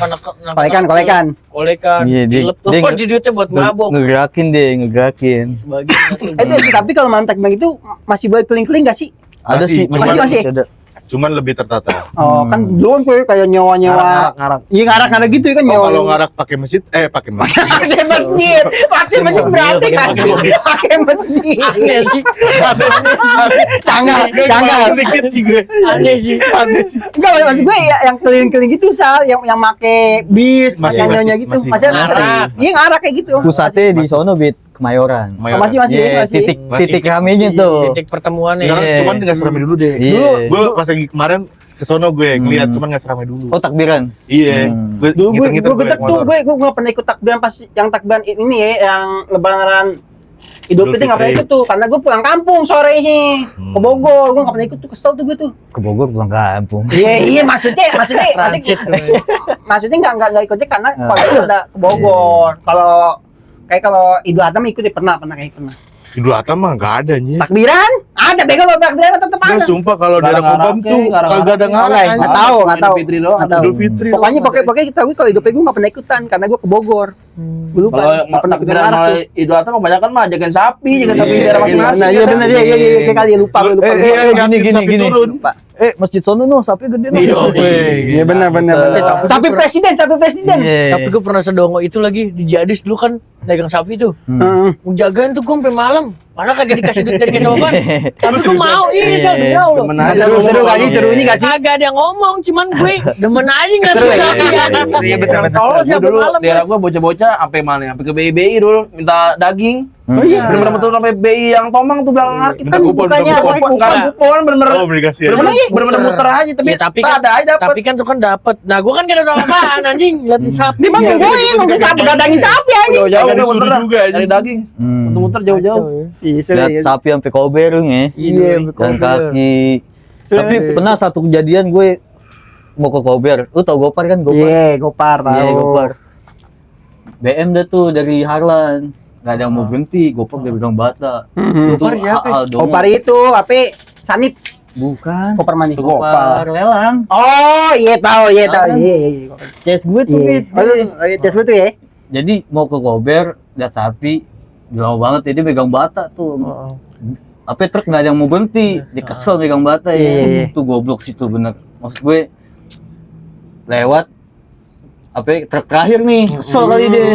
Kolekan. Kolekan. Iya, Dilep tuh dia di duitnya buat mabok. Ngegerakin. Sebagian tuh. Tapi kalau mantek bang itu masih boleh keling-keling gak sih? Ada Masih, sih, cuman- masih. ada. cuman lebih tertata. Oh, kan belum gue kayak nyewa-nyewa. Ngarak. Iya ngarak-ngarak gitu kan Oh, nyewa. kalau ngarak pakai masjid, pakai masjid. pakai masjid. Pakai masjid berarti kasih. Pakai masjid. Aneh sih. Jangan. Dikit sih gue. Aneh sih. Aneh sih. Enggak, maksud gue ya, yang keliling-keliling gitu Sal, yang make bis, Masih- nyonya masih- gitu. masih- Masih ngarak. Iya ngarak kayak gitu. Pusatnya di sono Bit, Kemayoran. Oh, masih Iya, masih. titik ramenya tuh. Titik pertemuannya. Sekarang Iya. cuman nggak seramai dulu deh. Iya. Dulu gue pas lagi kemarin ke sono gue ngeliat Hmm. cuman nggak seramai dulu. Oh, takbiran. Iya. Hmm. Gue Dulu gue ngiter-ngiter gedek naik tuh, motor. gue nggak pernah ikut takbiran pas yang takbiran ini ya, yang lebaran Idul Idul Fitri nggak pernah Fitri. ikut tuh, karena gue pulang kampung sore sih, ke Bogor, gue nggak pernah ikut tuh, kesel tuh gue tuh. Ke Bogor pulang kampung. Iya maksudnya Transit. maksudnya nggak ikutnya karena Ah. kalau itu ada ke Bogor. Kalau Idul Adha mah ikut deh, pernah. Idul Adha mah nggak ada anjir. Takbiran? Ada bego lo takbiran tetep Gue ada. sumpah kalau Nggak ada daerah Kobam ngarak, tuh nggak ada kagak ada ngarak. ngarak. Nggak anjir. tahu, nggak tahu. Fitri doang. Nggak tahu. Idul Fitri. Pokoknya kalau Idul Fitri gue nggak pernah ikutan karena gue ke Bogor. Gue lupa. Kalau nggak pernah ikutan takbiran ngarak tuh. mulai Idul Adha kebanyakan mah jagain sapi, jaga sapi di Iya, daerah iya, masing-masing. Nah, iya ya kan? benar ya, kayak kali lupa. gini. Lupa. Masjid sono no, sapi gede no. Iya benar. Tapi Sapi presiden. Iya. Tapi gue pernah sedongo itu lagi di Jadis dulu kan dagang sapi tuh. Heeh. Jagain tuh gue sampai malam. Padahal kagak dikasih duit, kagak dikasih apaan. Tapi gue mau, iya Sal, Iya. demi Allah. Demen aja Seru lu seru ngomong. kali seru ini gak sih? Kagak ada yang ngomong, cuman gue demen aja nggak Seru sih ya? sapi. Iya, betul. Kalau Gua siapa dulu malam daerah gua bocah-bocah sampai mana? Sampai ke BI dulu minta daging. Oh iya. Bener-bener betul sampai BI yang Tomang tuh belakang market. Minta kupon, bukannya minta kupon. apa? Enggak kupon bener-bener Oh, beli kasih. bener-bener Emang iya? bener-bener muter aja tapi Ya, tapi tak kan- ada aja dapat. Tapi kan tuh kan dapet. Nah gue kan kena tahu apaan anjing, liatin sapi. Dia mah Iya, gue ngomong sapi dadangin sapi aja. Jauh-jauh Kagak udah disuruh muter juga, anjing. dari daging. Muter-muter jauh-jauh. Iya seru. Lihat sapi sampai koberung ya. Iya, Dan kaki. Seru, Tapi seru. pernah satu kejadian gue mau ke Kober. Lu tau Gopar kan? Gopar. Iya, Gopar tahu. Iya, Gopar. BM dah tuh dari Harlan. Gak ada yang mau berhenti. Gopar udah bilang bata. Mhm. Gopar siapa? Aldo. Gopar itu apa? Sanip. Bukan. Gopar mana? Itu Gopar. Gopar lelang. Oh, iya tahu. Iya. Apaan? Iya. Ces gue tuh, Iya. Bit. Oh, iya, tes betul ya. Jadi mau ke Kober, lihat sapi. Lama banget jadi pegang bata tuh. Apa truk nggak ada yang mau berhenti, dia kesel megang bata ya. Iya. Itu goblok situ bener. Maksud gue lewat apa truk terakhir nih, kesel kali dia.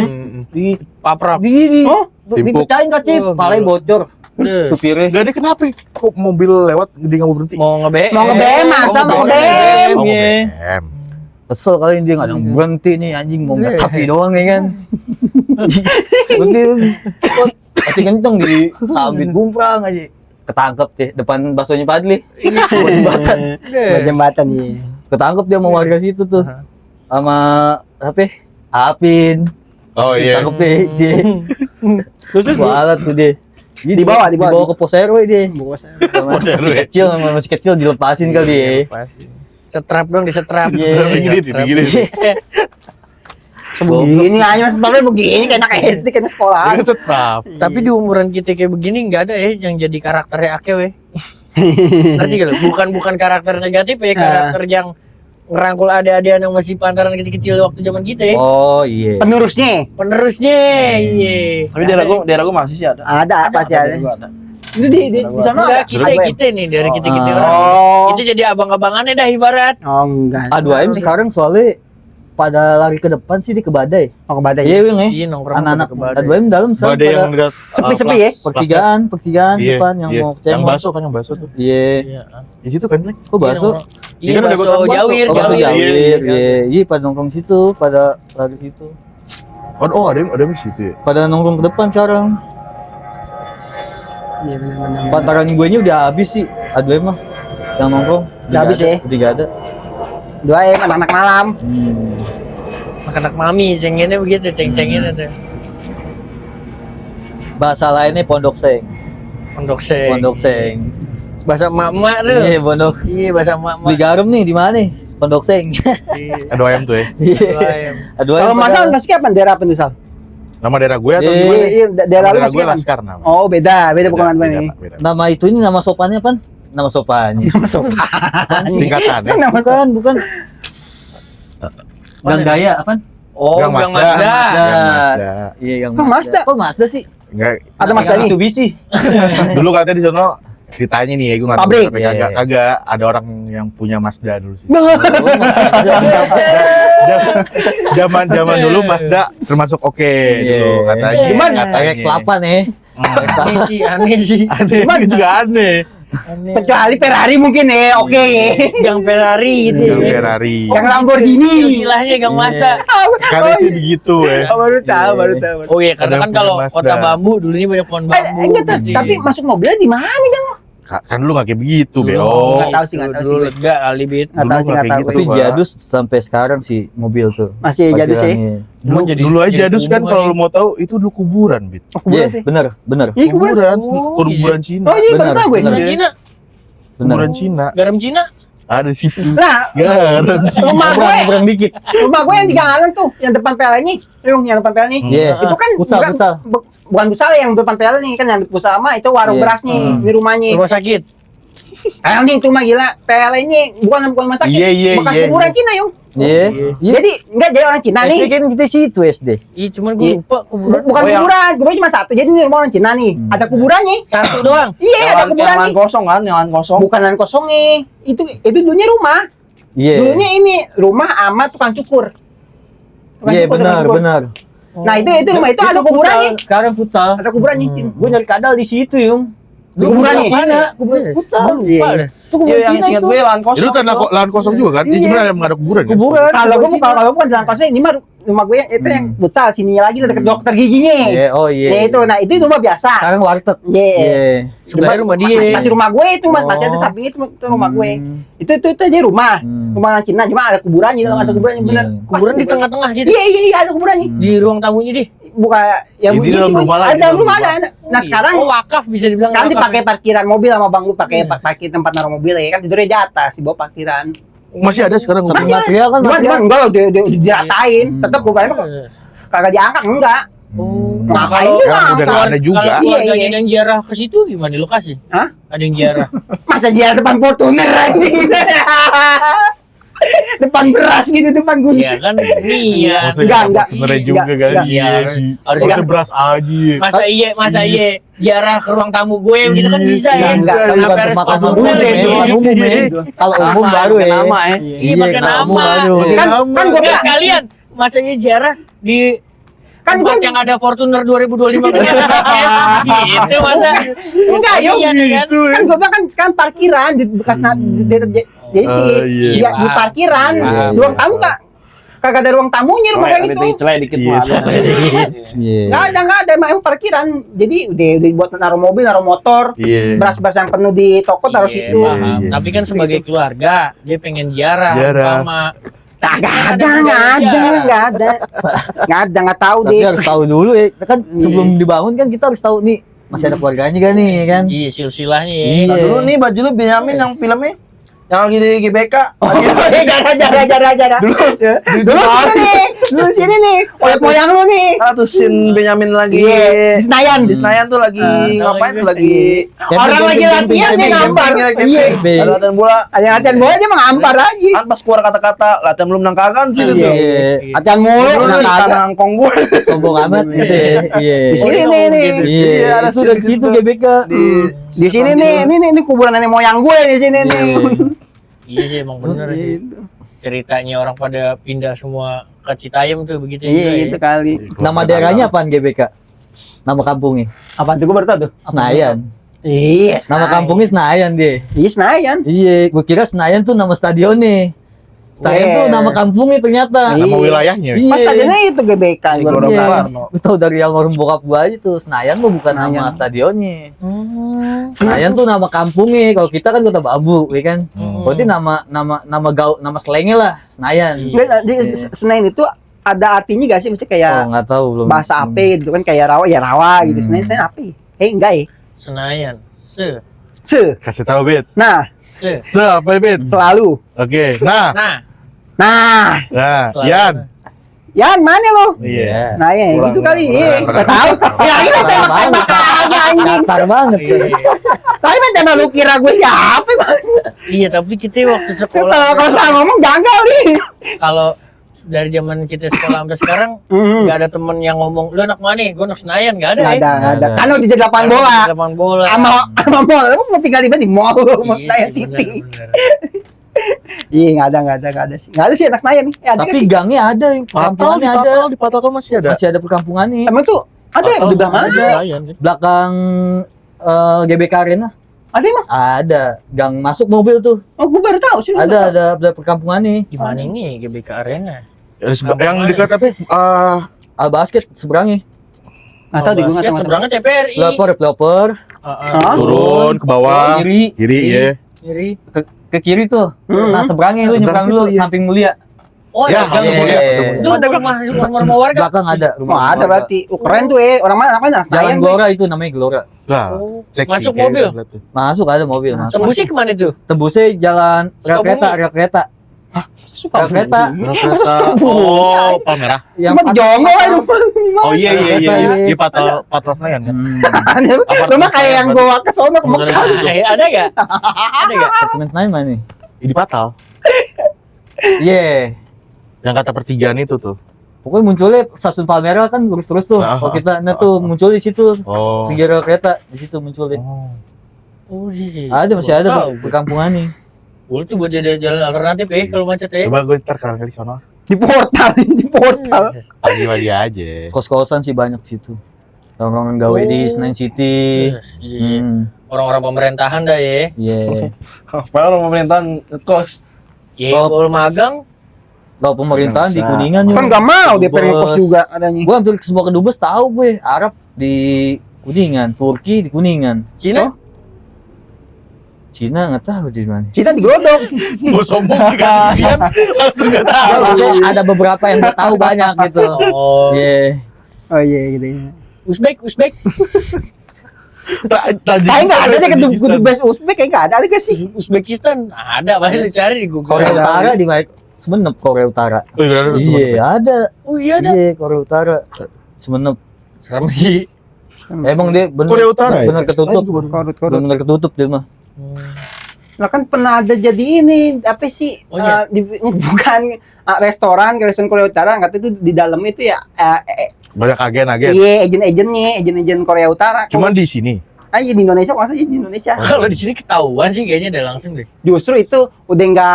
Di Paprap. Oh, Timpuk. dipecahin kaci, Oh, palanya bocor. Deh. Supirnya. Gak ada kenapa? Kok mobil lewat dia nggak mau berhenti? Mau nge-BM. Mau nge-BM, masa mau nge-BM? Oh, Iya. BM. Kesel kali dia nggak ada yang berhenti nih anjing mau ngeliat sapi doang ya kan. Berhenti kok masih kenceng di sambit gumprang aja. Ketangkep deh depan baksonya Padli. Buat jembatan. Buat jembatan iya. Ketangkep dia mau warga situ tuh. Sama apa? Apin. Oh iya. Ditangkep deh dia. Terus Kualat tuh dia. Dia Dibawa ke pos RW dia. Pos Masih RW. kecil, masih kecil dilepasin kali ya. Setrap dong, disetrap. Iya. Begini. Begini aja mas stopnya begini kayak anak SD kayak anak sekolah. Dia tetap. Tapi di umuran kita kayak begini nggak ada ya yang jadi karakternya Akew. Ngerti gak lo? Bukan karakter negatif ya, karakter yang ngerangkul adik-adikan yang masih pantaran kecil-kecil waktu zaman kita ya. Oh iya. Penerusnya Penerusnya, iya. Tapi daerah gua masih sih ada. ada pasti ada. Daerah gua ada. Itu di sana Enggak, ada. kita nih dari kita orang. Oh. Kita jadi abang-abangannya dah ibarat. Oh enggak. A2M sekarang soalnya pada lari ke depan sih di ke Badai. Oh ke Badai. Iya Wing ya. Iya nongkrong Anak-anak ke Badai. A2M dalam sekarang Badai yang pada lihat Sepi-sepi ya? pertigaan Iya, depan yang iya. mau ke Yang Cemong. baso kan yang baso tuh. Iya. Iya. Di situ kan, Lek. Kok baso? Iya, Kan ada bakso gotan bakso. Jawir, Oh, baso Jawir. Jawir. Iya. Iya, iya pada nongkrong situ, pada lari situ. Oh, ada yang di situ ya. Pada nongkrong ke depan sekarang. Iya benar-benar. Pantaran gue nya udah habis sih. A2M mah yang nongkrong. Udah habis ya? Udah gak ada. 2M anak-anak malam. Anak-anak mami, cengennya begitu, ceng-cengennya tuh. Bahasa lainnya Pondok Seng. Pondok Seng. Pondok Seng. Bahasa emak-emak tuh. Iya, Pondok. Iya, bahasa emak-emak. Beli garam nih di mana nih? Pondok Seng. Iya. Ada ayam tuh ya. Ayam. A2M. Kalau pada- masal masuknya apa? Daerah apa tuh Sal? Nama daerah gue atau Iya. gimana? Iya, daerah lu Daerah gue masuknya apa? Laskar namanya. Oh beda bukan Beda, apa ini. beda. Nama itu ini nama sopannya apa? Nama sopannya. Masuk. Singkatan ya. Senang masuk. Bukan. Gang Daya apa? Oh, Gang Gang Mazda. Mazda. Gang Mazda. Iya, Gang Kok Mazda? Kok Mazda sih? Enggak. Ada Mazda ini. Mitsubishi. Dulu katanya di sono ceritanya nih ya, gue nggak tahu Pabrik. sampai Iya, kagak iya. kagak ada orang yang punya Mazda dulu sih. Zaman dulu Mazda termasuk oke dulu Iya. katanya. Gimana? Kayak kelapa nih. Aneh sih. Aneh sih, juga aneh. Aneh. Kecuali Ferrari mungkin ya, oke ya. Gang Ferrari gitu Yang ya. Ferrari. Yang Lamborghini. Istilahnya Gang Mazda. Karena sih begitu ya. Baru tahu, baru tahu. Oh iya, karena Ada kan kalau Mazda. kota bambu dulunya banyak pohon bambu. Enggak, Jadi- tapi masuk mobilnya di mana Gang? Kan lu nggak kayak begitu, Dulu Beo. Nggak tahu sih, nggak tahu Dulu sih. lega kali Bit. Nggak tahu sih, nggak tahu. Tapi Pak. Jadus sampai sekarang sih mobil tuh. Masih Jadus ya? Parkirannya. Emang jadi- Dulu aja jadi Jadus kan kubu kalau aja. lu mau tahu itu dulu kuburan, Bit. Oh, kuburan Iya, sih. bener. Iya, kuburan. Kuburan Cina. Oh iya, baru Benar, tahu gue. benar. Cina, Cina, Kuburan Cina. garam Cina. Ada di situ. Nah, Garam Cina. rumah gue, Nyebrang dikit. rumah gue yang di Gangalan tuh, yang depan PLN-nya. Yang depan PLN-nya. Iya. Itu kan Futsal, bukan, futsal. bukan futsal yang depan PLN nih, kan yang futsal sama itu warung Iya. beras nih, di rumahnya. Rumah sakit. Nih itu mah gila, PLN-nya bukan rumah sakit. Iya, iya, Bekas iya. kuburan Cina, Yung. Iya. Iya. Jadi enggak jadi orang Cina SD nih. kan kita situ SD. Iya, cuman gue Iya. lupa kuburan. Bukan Oh, yang- kuburan, kuburan cuma satu. Jadi ini rumah orang Cina nih. Ada kuburannya. Satu doang. Iya, ada Yang kuburan lahan nih. kosong kan, yang lahan kosong. Bukan lahan kosongnya. Itu dulunya rumah. Iya. Dulunya ini rumah sama tukang cukur. Tukang Iya, cukur, tukang benar, cukur. benar. Nah, itu rumah itu ada kuburannya. futsal. Sekarang futsal. Ada kuburannya. Cin. Gue nyari kadal di situ, Yung. Di kuburannya. Cina, kuburan futsal. Lupa deh. Itu Iya, kuburan yang Cina ingat itu. gue lahan kosong. Itu tanah lahan kosong juga kan? Ini Iya. sebenarnya emang ada kuburan kan? Kuburan. Kalau gue Cina. kalau bukan jalan kosong, ini mah rumah gue yang itu yang futsal sininya lagi dekat dokter giginya. Iya, oh iya. Ya itu, nah itu rumah biasa. Sekarang warteg. Iya. Iya. Sebenarnya rumah dia. Masih rumah gue itu, masih ada Oh. samping itu rumah gue. Itu aja rumah. Hmm. Rumah orang Cina, cuma ada kuburannya, ada kuburannya bener. Iya. Kuburan di tengah-tengah gitu. Iya, ada kuburannya. Di ruang tamunya deh. Bukan ya Di dalam rumah lah, ada di dalam rumah rumah. ada. Nah, sekarang Oh, wakaf bisa dibilang. sekarang wakaf dipakai ya. parkiran mobil sama Bang lu pakai Iya. parkir tempat naruh mobil ya kan tidurnya di atas di bawah parkiran. Masih ada sekarang Satu Masih ada. material kan Cuman material. enggak loh diratain. Tetap gue kok kagak diangkat enggak. Oh, Nah, kalau itu Kan udah nggak ada juga. Kalau keluarganya Iya, iya. ada yang ziarah ke situ gimana di lokasi? Hah? Ada yang ziarah. Masa dia depan Fortuner anjing. Depan beras gitu depan gunung. Iya kan niat. Enggak. Sebenarnya juga Enggak, kali. enggak. Iya Iya. sih. Harus Harusnya kan- beras aja. Masa iya ziarah ke ruang tamu gue gitu kan bisa ya. Enggak, Itu Kenapa bukan harus tempat Fortuner umum ya, gitu? tempat umum ya. Kalau umum Nama, baru pakai ya. nama, ya. Iya, pakai kalau umum nama. baru. Kan gue Enggak sekalian. Masa iya ziarah di Kan tempat gua- yang ada Fortuner 2025 punya podcast gitu masa. Enggak, Iya, Yung. kan? Kan gue bilang kan sekarang parkiran di bekas jadi sih Oh, iya. di parkiran Iya, ruang iya. tamu kagak ada ruang tamunya rumah kayak gitu. Celai dikit Iya, mah. Iya. Nggak ada emang parkiran. Jadi udah buat naruh mobil, naruh motor, Iya. beras-beras yang penuh di toko taruh Iya, situ. paham. Iya. Tapi kan sebagai keluarga dia pengen ziarah Ziarah. Nggak sama ada, nggak tahu Tapi deh. harus tahu dulu ya. Kan sebelum dibangun kan kita harus tahu nih masih ada keluarganya kan nih kan. iya silsilahnya ya. Iya. Nah, dulu nih baju lu Benyamin yang filmnya yang lagi di GBK. Jarah. Dulu sini nih, moyang lu nih. Ah, tuh scene Benyamin lagi Iya, di Senayan. di Senayan tuh lagi ngapain tuh lagi Orang lagi latihan dia ngampar. Iya. ada latihan bola. Ada latihan bola dia mah ngampar aja. Kan pas keluar kata-kata latihan belum nang kagan sih itu. Iya. Latihan mulu. Dulu Nah, di kagak. tanah angkong gue. Sombong amat gitu ya. Iya. Di sini nih. Iya, Iya, ada itu dari situ. situ GBK. Di sini nih, ini kuburan nenek moyang gue di sini nih. Iya sih emang bener sih. Ceritanya orang pada pindah semua ke Citayam tuh begitu Iya, juga ya. itu kali. Nama daerahnya apaan GBK? Nama kampungnya? Apaan tuh gue baru tahu tuh? Senayan. Iya, Nama kampungnya Senayan dia. Iya, Senayan. Iya, gua kira Senayan tuh nama stadionnya. Senayan Iya. tuh nama kampungnya ternyata. Iya. Nama wilayahnya. Iya. Pas stadionnya itu GBK. Di gua Gelora bilang. Bung Iya. Karno. Lu tau dari almarhum bokap gua aja tuh, Senayan mah bukan nama Senayan. stadionnya. Hmm. Senayan tuh nama kampungnya. Kalau kita kan Kota Bambu, ya kan. Hmm. Berarti nama slangnya lah, Senayan. Iya. Nggak, di Senayan itu ada artinya gak sih? Maksudnya kayak Oh, nggak tahu belum. bahasa apa gitu kan kayak rawa ya rawa gitu. Senayan apa? Enggak ya. Senayan. Kasih tahu Bet. Nah, Se. Apa ya, Bet? selalu. Oke. Nah, Nah, Selalu. Yan. Yan mana lo? Iya. Nah, ya Kurang, itu kali. kurang, Iya, kurang. nggak tahu. Ya ini Datar tembak-tembak aja anjing. Datar banget. Iya. Tapi main tembak lu kira gue siapa? Iya, tapi kita waktu Kalau sekolah kalau salah ngomong janggal nih. kalau dari zaman kita sekolah sampai sekarang Hmm. nggak ada temen yang ngomong lu anak mana nih, gue anak Senayan, nggak ada. Nggak ya. ada, nggak ada. Ada. Karena udah jadi lapangan bola. Lapangan bola. Sama mall, lu mau tinggal di mana? Di mall, mau Iya, Senayan sih, City. bener. Iya, nggak ada sih. Nggak ada sih anak Senayan nih. Ada Tapi kan? gangnya ada, perkampungannya ada. Di Patokal masih ada. Masih ada perkampungannya. Emang tuh ada yang Patokal udah masih ada. Senayan, kan? Belakang GBK Arena Ada emang? ada gang masuk mobil tuh. Oh, gue baru tahu sih. Ada perkampungannya. Di mana ini GBK Arena? Yang dekat apa? Al Basket seberangnya. Nggak tahu di gue nggak Basket tahu. seberangnya TPRI. Pelopor. Hah? Turun ke bawah, Kiri kiri ya. Kiri. ke kiri tuh. Hmm. Nah, seberangnya lu Seberang nyebrang situ, dulu iya. samping mulia. Oh, Ya, ada gang iya. mulia. Iya. Itu ada rumah warga. Belakang ada rumah. Wah, ada warga. berarti. Oh, keren tuh orang mana anak Jalan Senayan. Gelora itu namanya Gelora. Lah, Oh, seksi masuk kayak mobil. gitu. Masuk ada mobil masuk. Tembusnya kemana tuh? Tembusnya jalan rel kereta. Suka Rel kereta Kereta. Oh, Palmerah. yang Cuma di Jongo kan. Oh iya iya iya. Iya. Di Patol Senayan kan. Lu mah kayak yang gua ke sono ke Mekah. Ada gak? Ada gak? apartemen Senayan mana nih? Di Patol. Iya. Yang kata pertigaan itu tuh. Pokoknya munculnya stasiun Palmerah kan lurus terus tuh. Kalau kita tuh muncul di situ. Oh. Pinggir rel kereta di situ munculnya. Oh, iya. Ada masih ada Tahu. perkampungan nih. Boleh tuh buat jadi jalan alternatif ya kalau macet ya. Coba gue ntar kali sono. Di portal. Pagi-pagi aja. Kos-kosan sih banyak di situ. Orang-orang gawe di Oh. Senayan City. Iya. Hmm. Orang-orang pemerintahan dah ya. Iya. Padahal orang pemerintahan kos. Iya, Oh. kalau magang Kalau pemerintahan di Bisa. Kuningan Kan yuk. nggak mau dia Kedubes. pengen kos juga adanya. Gue hampir semua kedubes tahu gue. Arab di Kuningan, Turki di Kuningan. Cina. Cina nggak tahu di mana. Kita digodok. Mau sombong kan langsung gak tahu. Maksudnya ada beberapa yang nggak tahu banyak gitu. Oh, Iya. Oh iya gitu ya. Uzbek. Kayak nggak ada deh kedubes Uzbek kayak nggak ada gak sih? Uzbekistan ada, banyak dicari di Google. Korea Utara di mana? Semenep Korea Utara. Oh iya ada. Iya ada. Oh iya ada. Iya Korea Utara. Semenep. Serem sih. Emang dia bener, Korea Utara ya? bener ketutup. Korut. Bener ketutup dia mah. Lah kan pernah ada jadi ini apa sih? Oh, iya? Bukan restoran Korea Utara, kata itu di dalam itu ya Banyak agen-agen. iya agen-agen Korea Utara. Cuman di sini. Iya di Indonesia masa di Indonesia. Kalau di sini ketahuan sih kayaknya udah langsung deh. Justru itu udah nggak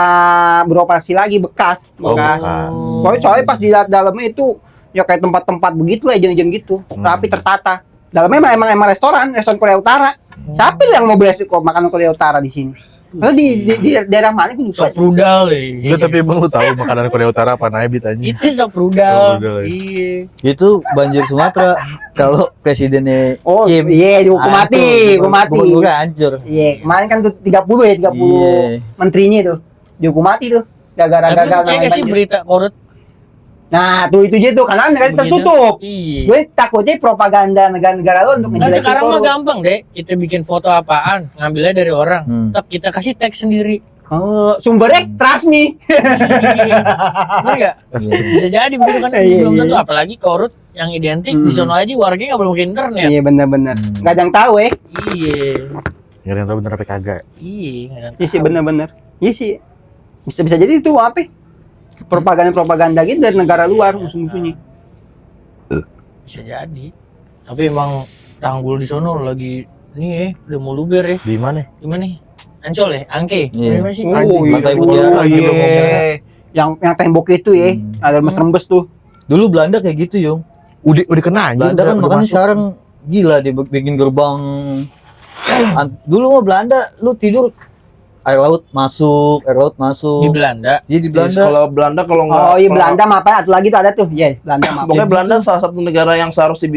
beroperasi lagi bekas. Oh, Bekas. bekas. Soalnya pas di dalamnya itu ya kayak tempat-tempat begitu lah agen-agen gitu, rapi tertata. Dalamnya emang restoran Korea Utara. Siapa yang mau beli kok makanan Korea Utara di sini? Kalau di daerah mana itu lupa. Sop rudal Iya tapi emang lu tahu makanan Korea Utara apa naik tanya. Itu sop rudal. Sop rudal, ya. Iya. Itu banjir Sumatera. Kalau presidennya Oh Kim iya dihukum mati, hukum mati. Gubernurnya hancur. Iya, kemarin kan tuh 30 ya, 30 Iya. menterinya tuh dihukum mati tuh. Gara-gara Tapi gagal percaya nggak sih berita korut? Nah, tuh itu aja tuh karena negara tertutup. Iya. Gue takutnya propaganda negara-negara lo untuk Nah ngejelekin sekarang mah korup. gampang deh. Kita bikin foto apaan, ngambilnya dari orang. Tetap kita kasih tag sendiri. Oh, sumbernya trust me. Iya. Bener nggak? Bisa jadi begitu kan? Iya, Belum iya. tentu. Apalagi korut yang identik di sono aja warganya nggak boleh pakai internet. Iya benar-benar. Nggak ada yang tahu Iya. Nggak ada yang tahu bener apa kagak. Iya. nggak ada yang Iya sih tahu. benar-benar. Iya sih. Bisa jadi itu apa? Propaganda gitu dari negara luar musuh-musuhnya. Bisa jadi. Tapi emang tanggul di sono lagi nih udah mau luber ya. Di mana? Gimana nih? Ancol ya? Angke? Iya. Gimana sih? Anjing, Pantai Mutiara. iya. Yang tembok itu ya, ada rembes tuh. Dulu Belanda kayak gitu, Yung. Udah kena aja. Belanda kan makanya sekarang gila dia bikin gerbang. Dulu mah Belanda lu tidur air laut masuk. Di Belanda. Jadi di Belanda. Belanda Kalau Belanda kalau nggak Oh iya kalau- Belanda mah apa? Satu lagi tuh ada tuh. Iya, Belanda mah. Pokoknya Belanda salah satu negara yang seharusnya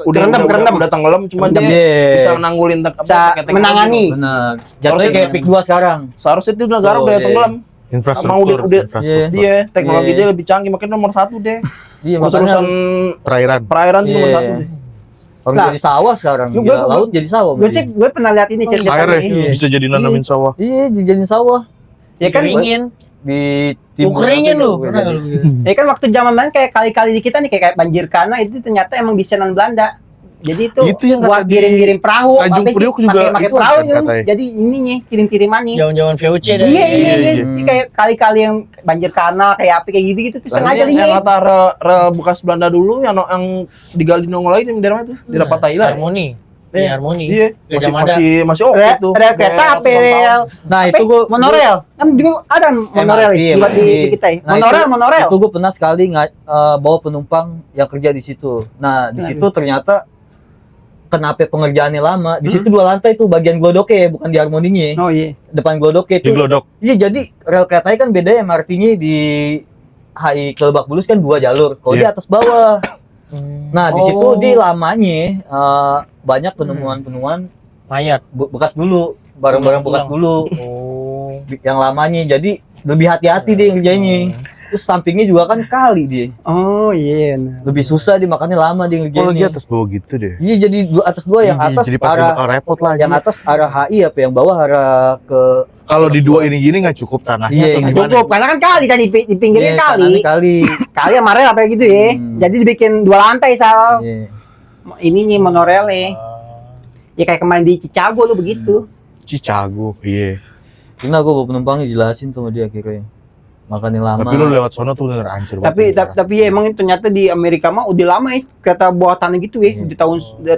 Kerendam. udah tenggelam, cuma Kerendam. dia Iya. bisa nanggulin Bisa menangani. benar. Harusnya Jatuhnya kayak PIK 2 sekarang. Seharusnya itu negara Oh, udah iya. tenggelam. infrastruktur. udah- infrastruktur. Dia teknologi Iya. dia lebih canggih, makanya nomor 1 deh. Iya, Urusan makanya Perairan. perairan itu nomor Iya. 1 deh. orang Nah, jadi sawah sekarang. gue- Gila, gue- laut jadi sawah. Gue sih gue pernah lihat ini cerita Airnya ini. bisa jadi nanamin sawah. Iya, dijadiin sawah Ya kan Keringin. di Lu keringin lu. Gue Pernah nggak lu? ya kan waktu zaman mana kayak kali-kali di kita nih kayak banjir kana itu ternyata emang desainer Belanda. Jadi itu, Itu yang buat kata di kirim-kirim perahu, Tanjung apa sih? Priok juga Pakai itu perahu kan Yung. katanya. Jadi ininya kirim-kirimannya. Jaman-jaman VOC dah. Iya, iya, iya. iya. Ini kayak kali-kali yang banjir kanal kayak apa kayak gitu tuh sengaja Yang lihat. kata rel bekas Belanda dulu yang digali nongol lagi di daerah itu di dapat Thailand. Harmoni. Iya. Iya, Harmoni. Iya, Gajah Mada. masih oke Rel tuh. rel kereta apa rel? Nah, Apa? itu gua Monorel. Kan juga ada monorel MRT, buat di MRT. kita. Ya. Nah, Monorel. Itu gue pernah sekali bawa penumpang yang kerja di situ. Nah, di situ ternyata kenapa pengerjaannya lama? Di situ 2 lantai tuh bagian glodoknya, bukan di harmoninya. Oh iya. Depan glodoknya Di itu. Glodok. Iya, jadi rel keretanya kan beda, MRT-nya di HI ke Lebak Bulus kan 2 jalur. Kalau di Iya. atas bawah. Nah, di situ Oh. di lamanya banyak penemuan-penemuan Mayat. bekas dulu, barang-barang bekas dulu Oh. yang lamanya. Jadi lebih hati-hati deh ngerjainnya. Terus sampingnya juga kan kali dia. Oh iya. Lebih susah dia, makanya lama dia Kalau di ngerjainnya. atas bawah gitu deh. Iya, jadi atas 2, yang atas Jadi pasti arah bakal repot lah. yang atas arah HI apa yang bawah arah ke Kalau di 2 ini gini nggak cukup tanahnya Iya, atau nggak gimana? Cukup karena kan kali tadi di pinggirnya Iya, kali. kanannya kali. Kali sama rel apa gitu ya. Jadi dibikin 2 lantai Sal. Iya. Ininya monorelnya. Ya kayak kemarin di Chicago lu begitu. Cicago. Iya. Pernah gua bawa penumpangnya jelasin tuh sama dia akhirnya. Makan yang lama. Tapi lu lewat sono tuh udah hancur Tapi ya emang ternyata di Amerika mah udah lama ya kereta bawah tanah gitu ya. Iya. Di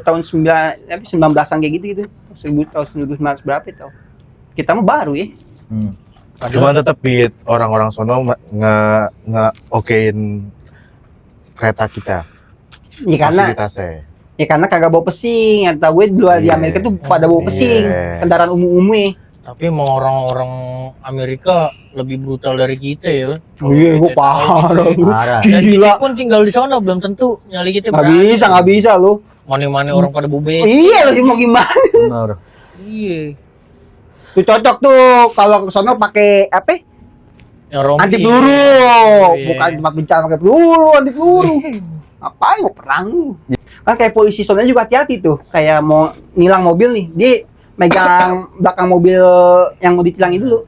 tahun 19-an kayak gitu. 1900 berapa itu? Kita mah baru ya. Cuman tetep Pit, orang-orang sono okein kereta kita. Ya karena Fasilitasnya. kagak bawa pesing. Yang tahu gue di luar di Iya. Amerika tuh pada bawa pesing. Iya. Kendaraan umum-umumnya. Tapi emang orang-orang Amerika lebih brutal dari kita ya. Oh iya, gue parah. Parah. Dan Gila. kita pun tinggal di sana belum tentu nyali kita Nggak bisa lu. Mana-mana orang pada bube. Iya lu sih mau gimana? Benar. Iya. Tuh cocok tuh kalau ke sono pakai apa? Yang rompi. Anti peluru. Iya. Bukan tempat bencana pakai peluru, anti peluru. Ngapain mau perang lu? Kan kayak polisi sono juga hati-hati tuh. Kayak mau nilang mobil nih, dia megang belakang mobil yang mau ditilangin dulu.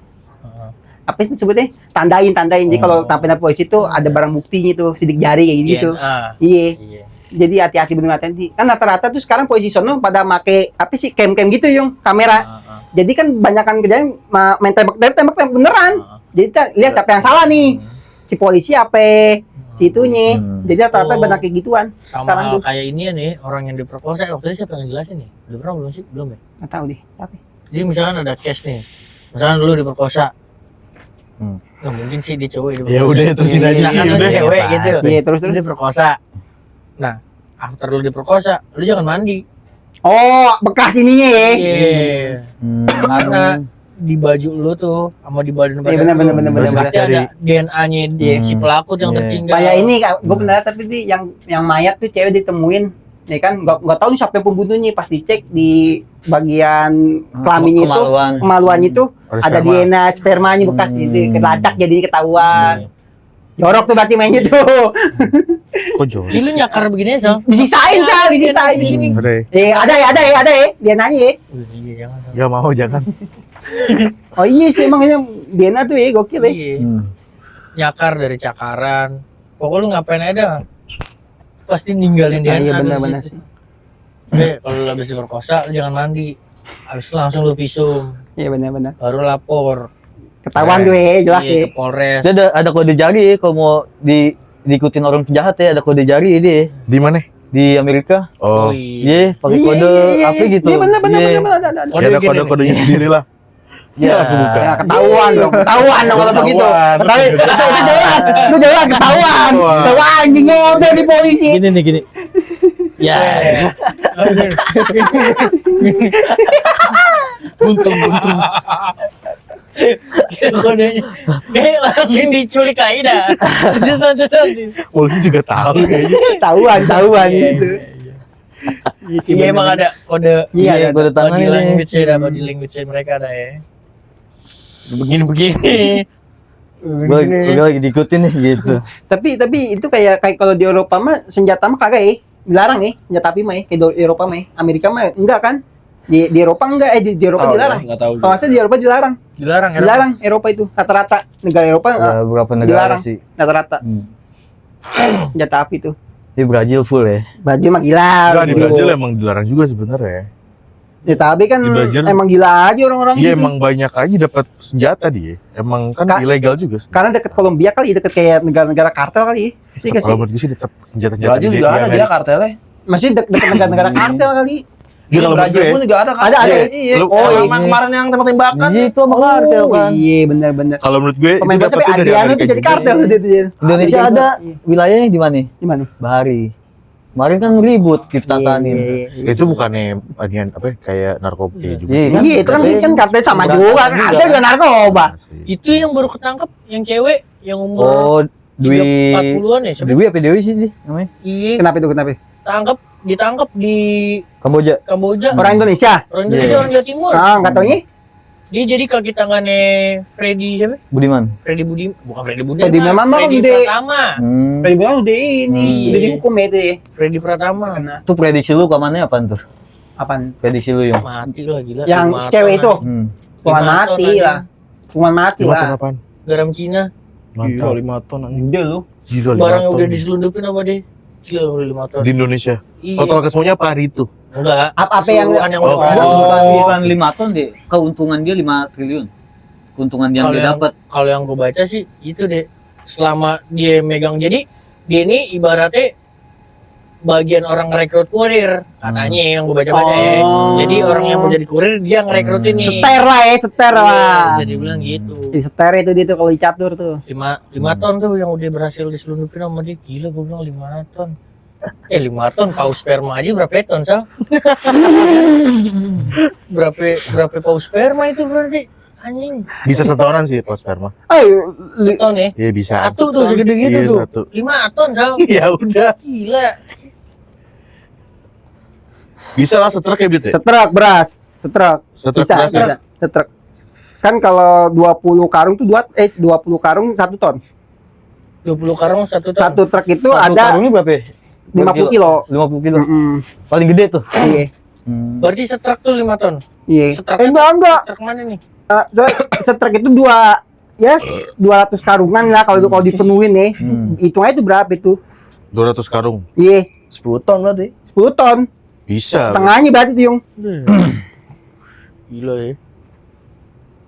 Apa sih sebutnya? Tandain. Jadi kalau tampilnya polisi tuh ada barang buktinya tuh, sidik jari kayak gitu. DNA. Iya. Iya. Jadi hati-hati bener hati-hati. Kan rata-rata tuh sekarang polisi sono pada make apa sih cam gitu yung kamera. Jadi kan banyakan kerjaan main tembak beneran. Jadi kita lihat siapa yang salah nih. Si polisi apa? Si itunya. Jadi rata-rata Oh. banyak kayak gituan. Sekarang Sama tuh. kayak ini nih, orang yang diperkosa waktu itu siapa yang jelasin nih? Udah pernah belum sih? Belum ya? Nggak tahu deh. Tapi Jadi misalkan ada case nih. Misalkan dulu diperkosa. Hmm. Nggak mungkin sih dia cowok Ya udah terusin aja sih Misalkan lu udah. cewek gitu. iya terus. Lu diperkosa. Nah, after lu diperkosa, lu jangan mandi. Oh, bekas ininya ya. Iya. Karena di baju lu tuh sama di badan Iya benar. pasti ada DNA-nya si pelaku tuh yang Iya. tertinggal. Kayak ini gue pernah lihat, tapi di yang mayat tuh cewek ditemuin. Ya kan nggak tahu nih siapa yang pembunuhnya, pas dicek di bagian kelaminnya itu kemaluannya itu ada DNA spermanya bekas itu kelacak jadinya ketahuan. Jorok tuh berarti mainnya tuh. Kok jauh? Ih, lu nyakar begini Sal. Disisain Sal, disisain di sini. Ada ya? Ada ya DNA-nya ya. Iya, jangan. Sal. Gak mau, jangan. Oh iya sih emang ini DNA tuh ya gokil ya. Iya. Nyakar dari cakaran. Pokoknya lu ngapain aja pasti ninggalin DNA. Iya tuh di benar situ. sih. Kalau lu habis diperkosa lu jangan mandi. Habis itu langsung lu visum, Iya benar. baru lapor. Ketahuan tuh ya jelas Iya, ya. ke Polres. Dia ada kode jari ya, kalau mau diikutin orang penjahat ya, ada kode jari dia Di mana? di Amerika. Oh. Iya, pakai kode apa gitu. Iya benar Iya. ada. Ya ada kode-kodenya sendiri lah. Ya, aku buka. Ya ketahuan dong kalau begitu. Itu jelas, lu jelas ketahuan. Ketahuan anjing ngode di polisi. Gini. Ya. Buntung. Kodenya. Langsung diculik lagi dah. Polisi juga tahu kayaknya. Ketahuan Iya, gitu. Iya emang ada kode Iya, kode tangan body ini. language ya, body language mereka ada ya. Begini. Gue lagi diikutin nih gitu. Tapi itu kayak kalau di Eropa mah senjata mah kagak ya. Dilarang ya, senjata api mah ya. Kayak di Eropa mah ya. Amerika mah enggak kan? Di Eropa enggak di Eropa dilarang. Enggak tahu. Kalau saya di Eropa dilarang. Dilarang. Eropa itu rata-rata negara Eropa Ada beberapa negara dilarang. sih. Rata-rata senjata api tuh. Di Brazil full ya. Brazil mah gila. Enggak, di bro. Brazil emang dilarang juga sebenarnya. Ya, tapi kan Di Brazil- emang gila aja orang-orang Iya gitu. emang banyak aja dapat senjata dia. Emang kan ilegal juga. Karena deket Kolombia kali, deket kayak negara-negara kartel kali. Iya nggak sih? Kalau menurut gue sih tetap senjata-senjata Brazil di juga ada Amerika. dia kartelnya. Masih deket negara-negara kartel kali. Iya, kalau menurut Brazil gue, pun juga ada kan. Ada, ada. Iya. Lu- Oh, kalau- yang kemarin yang tembak-tembakan. Iya itu sama kartel kan. Iya benar-benar. kalau menurut gue Pemain itu bola sampai dapetnya dari Adriano Amerika tuh jadi juga kartel sih. dia. Indonesia ada Iya. wilayahnya di mana? Di mana? Bahari. Kemarin kan ribut di Petasanin. Iya. Itu bukannya anian apa ya, kayak narkoba juga. Iya, Iya, itu kan kartel sama Berantakan juga. juga. Kartel juga narkoba. Itu yang baru ketangkep, yang cewek, yang umur Oh, Dwi 40-an ya, siapa? Dwi apa Dewi sih namanya? Iya, Kenapa itu? Kenapa? ditangkap di Kamboja. Kamboja. Orang Indonesia. Orang Indonesia, Iya. orang Jawa Timur. Ah, nggak taunya? Dia jadi kaki tangannya Freddy siapa? Budiman. Freddy Budi, bukan Freddy Budi. Freddy memang mah Freddy udah- Pratama. Tadi bilang udah ini, Hmm. udah dihukum ya itu ya. Freddy Pratama. Itu prediksi lu kamarnya apaan tuh? Apaan? Prediksi lu yang. Mati lah gila. Yang 5 cewek ton, itu? anjing. Hukuman 5 ton, mati anjing. lah. Hukuman mati Gimana lah. apaan? Garam Cina. Gila Mantap. 5 ton anjing. Udah lu. Gila, Barangnya 5 udah ton. diselundupin sama dia. Gila udah 5 ton. Di Indonesia. Iya. Total kesemuanya apa hari itu? Enggak. Apa yang- Keseluruhan yang Oh, udah Enggak, ada. bukan 5 ton deh. Keuntungan dia 5 triliun. Keuntungan yang Kalau dia yang- dapat. Kalau yang gue baca sih itu deh. Selama dia megang, jadi dia ini ibaratnya bagian orang rekrut kurir katanya yang gue baca-baca ya. Oh. Jadi orang yang mau jadi kurir dia ngerekrut ini. Seter lah ya, seter Iya, lah. bisa dibilang gitu. Di seter itu dia tuh kalau dicatur tuh. 5 ton tuh yang udah berhasil diselundupin sama dia. Gila gue bilang 5 ton. 5 ton paus sperma aja berapa ton, Sal? berapa paus sperma itu berarti? Anjing. Bisa setoran sih pas sperma. Ayo, Ton ya. Iya bisa. Satu tuh segede gitu Iya, tuh. satu. 5 ton, Sal. Ya udah. Gila. Bisa lah setruk ya Bit ya? setruk beras, setruk. Setruk Bisa, beras ya? bisa. Setruk. Kan kalau 20 karung tuh 20 karung 1 ton. 20 karung 1 ton. Satu truk itu Satu ada karungnya berapa ya? 50 kilo. 50 kilo. Mm-mm. Paling gede tuh. Iya. Berarti setruk tuh 5 ton. Iya. Setruk Enggak. Setruk mana nih? Setruk itu 200 karungan lah kalau dipenuhin nih. Hitungnya itu berapa itu? 200 karung. Iya, 10 ton berarti. 10 ton. Bisa. Setengahnya berarti tuh, Yung. Gila ya.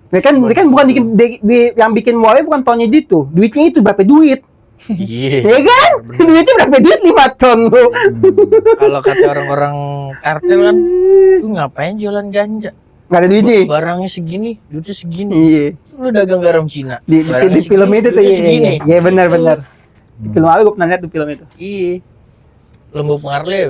Dia kan bukan yang bikin mualnya bukan tonnya gitu. Duitnya itu berapa duit? Iya. Ya kan? Duitnya berapa duit 5 ton lu. Kalau kata orang-orang kartel kan, lu ngapain jualan ganja? Enggak ada duitnya. Barangnya segini, duitnya segini. Iya. Lu dagang garam Cina. Di Barangnya film segini, itu tuh duitnya iya. segini. Iya benar. Di film apa gue pernah lihat tuh film itu. Iya. Lembut Marley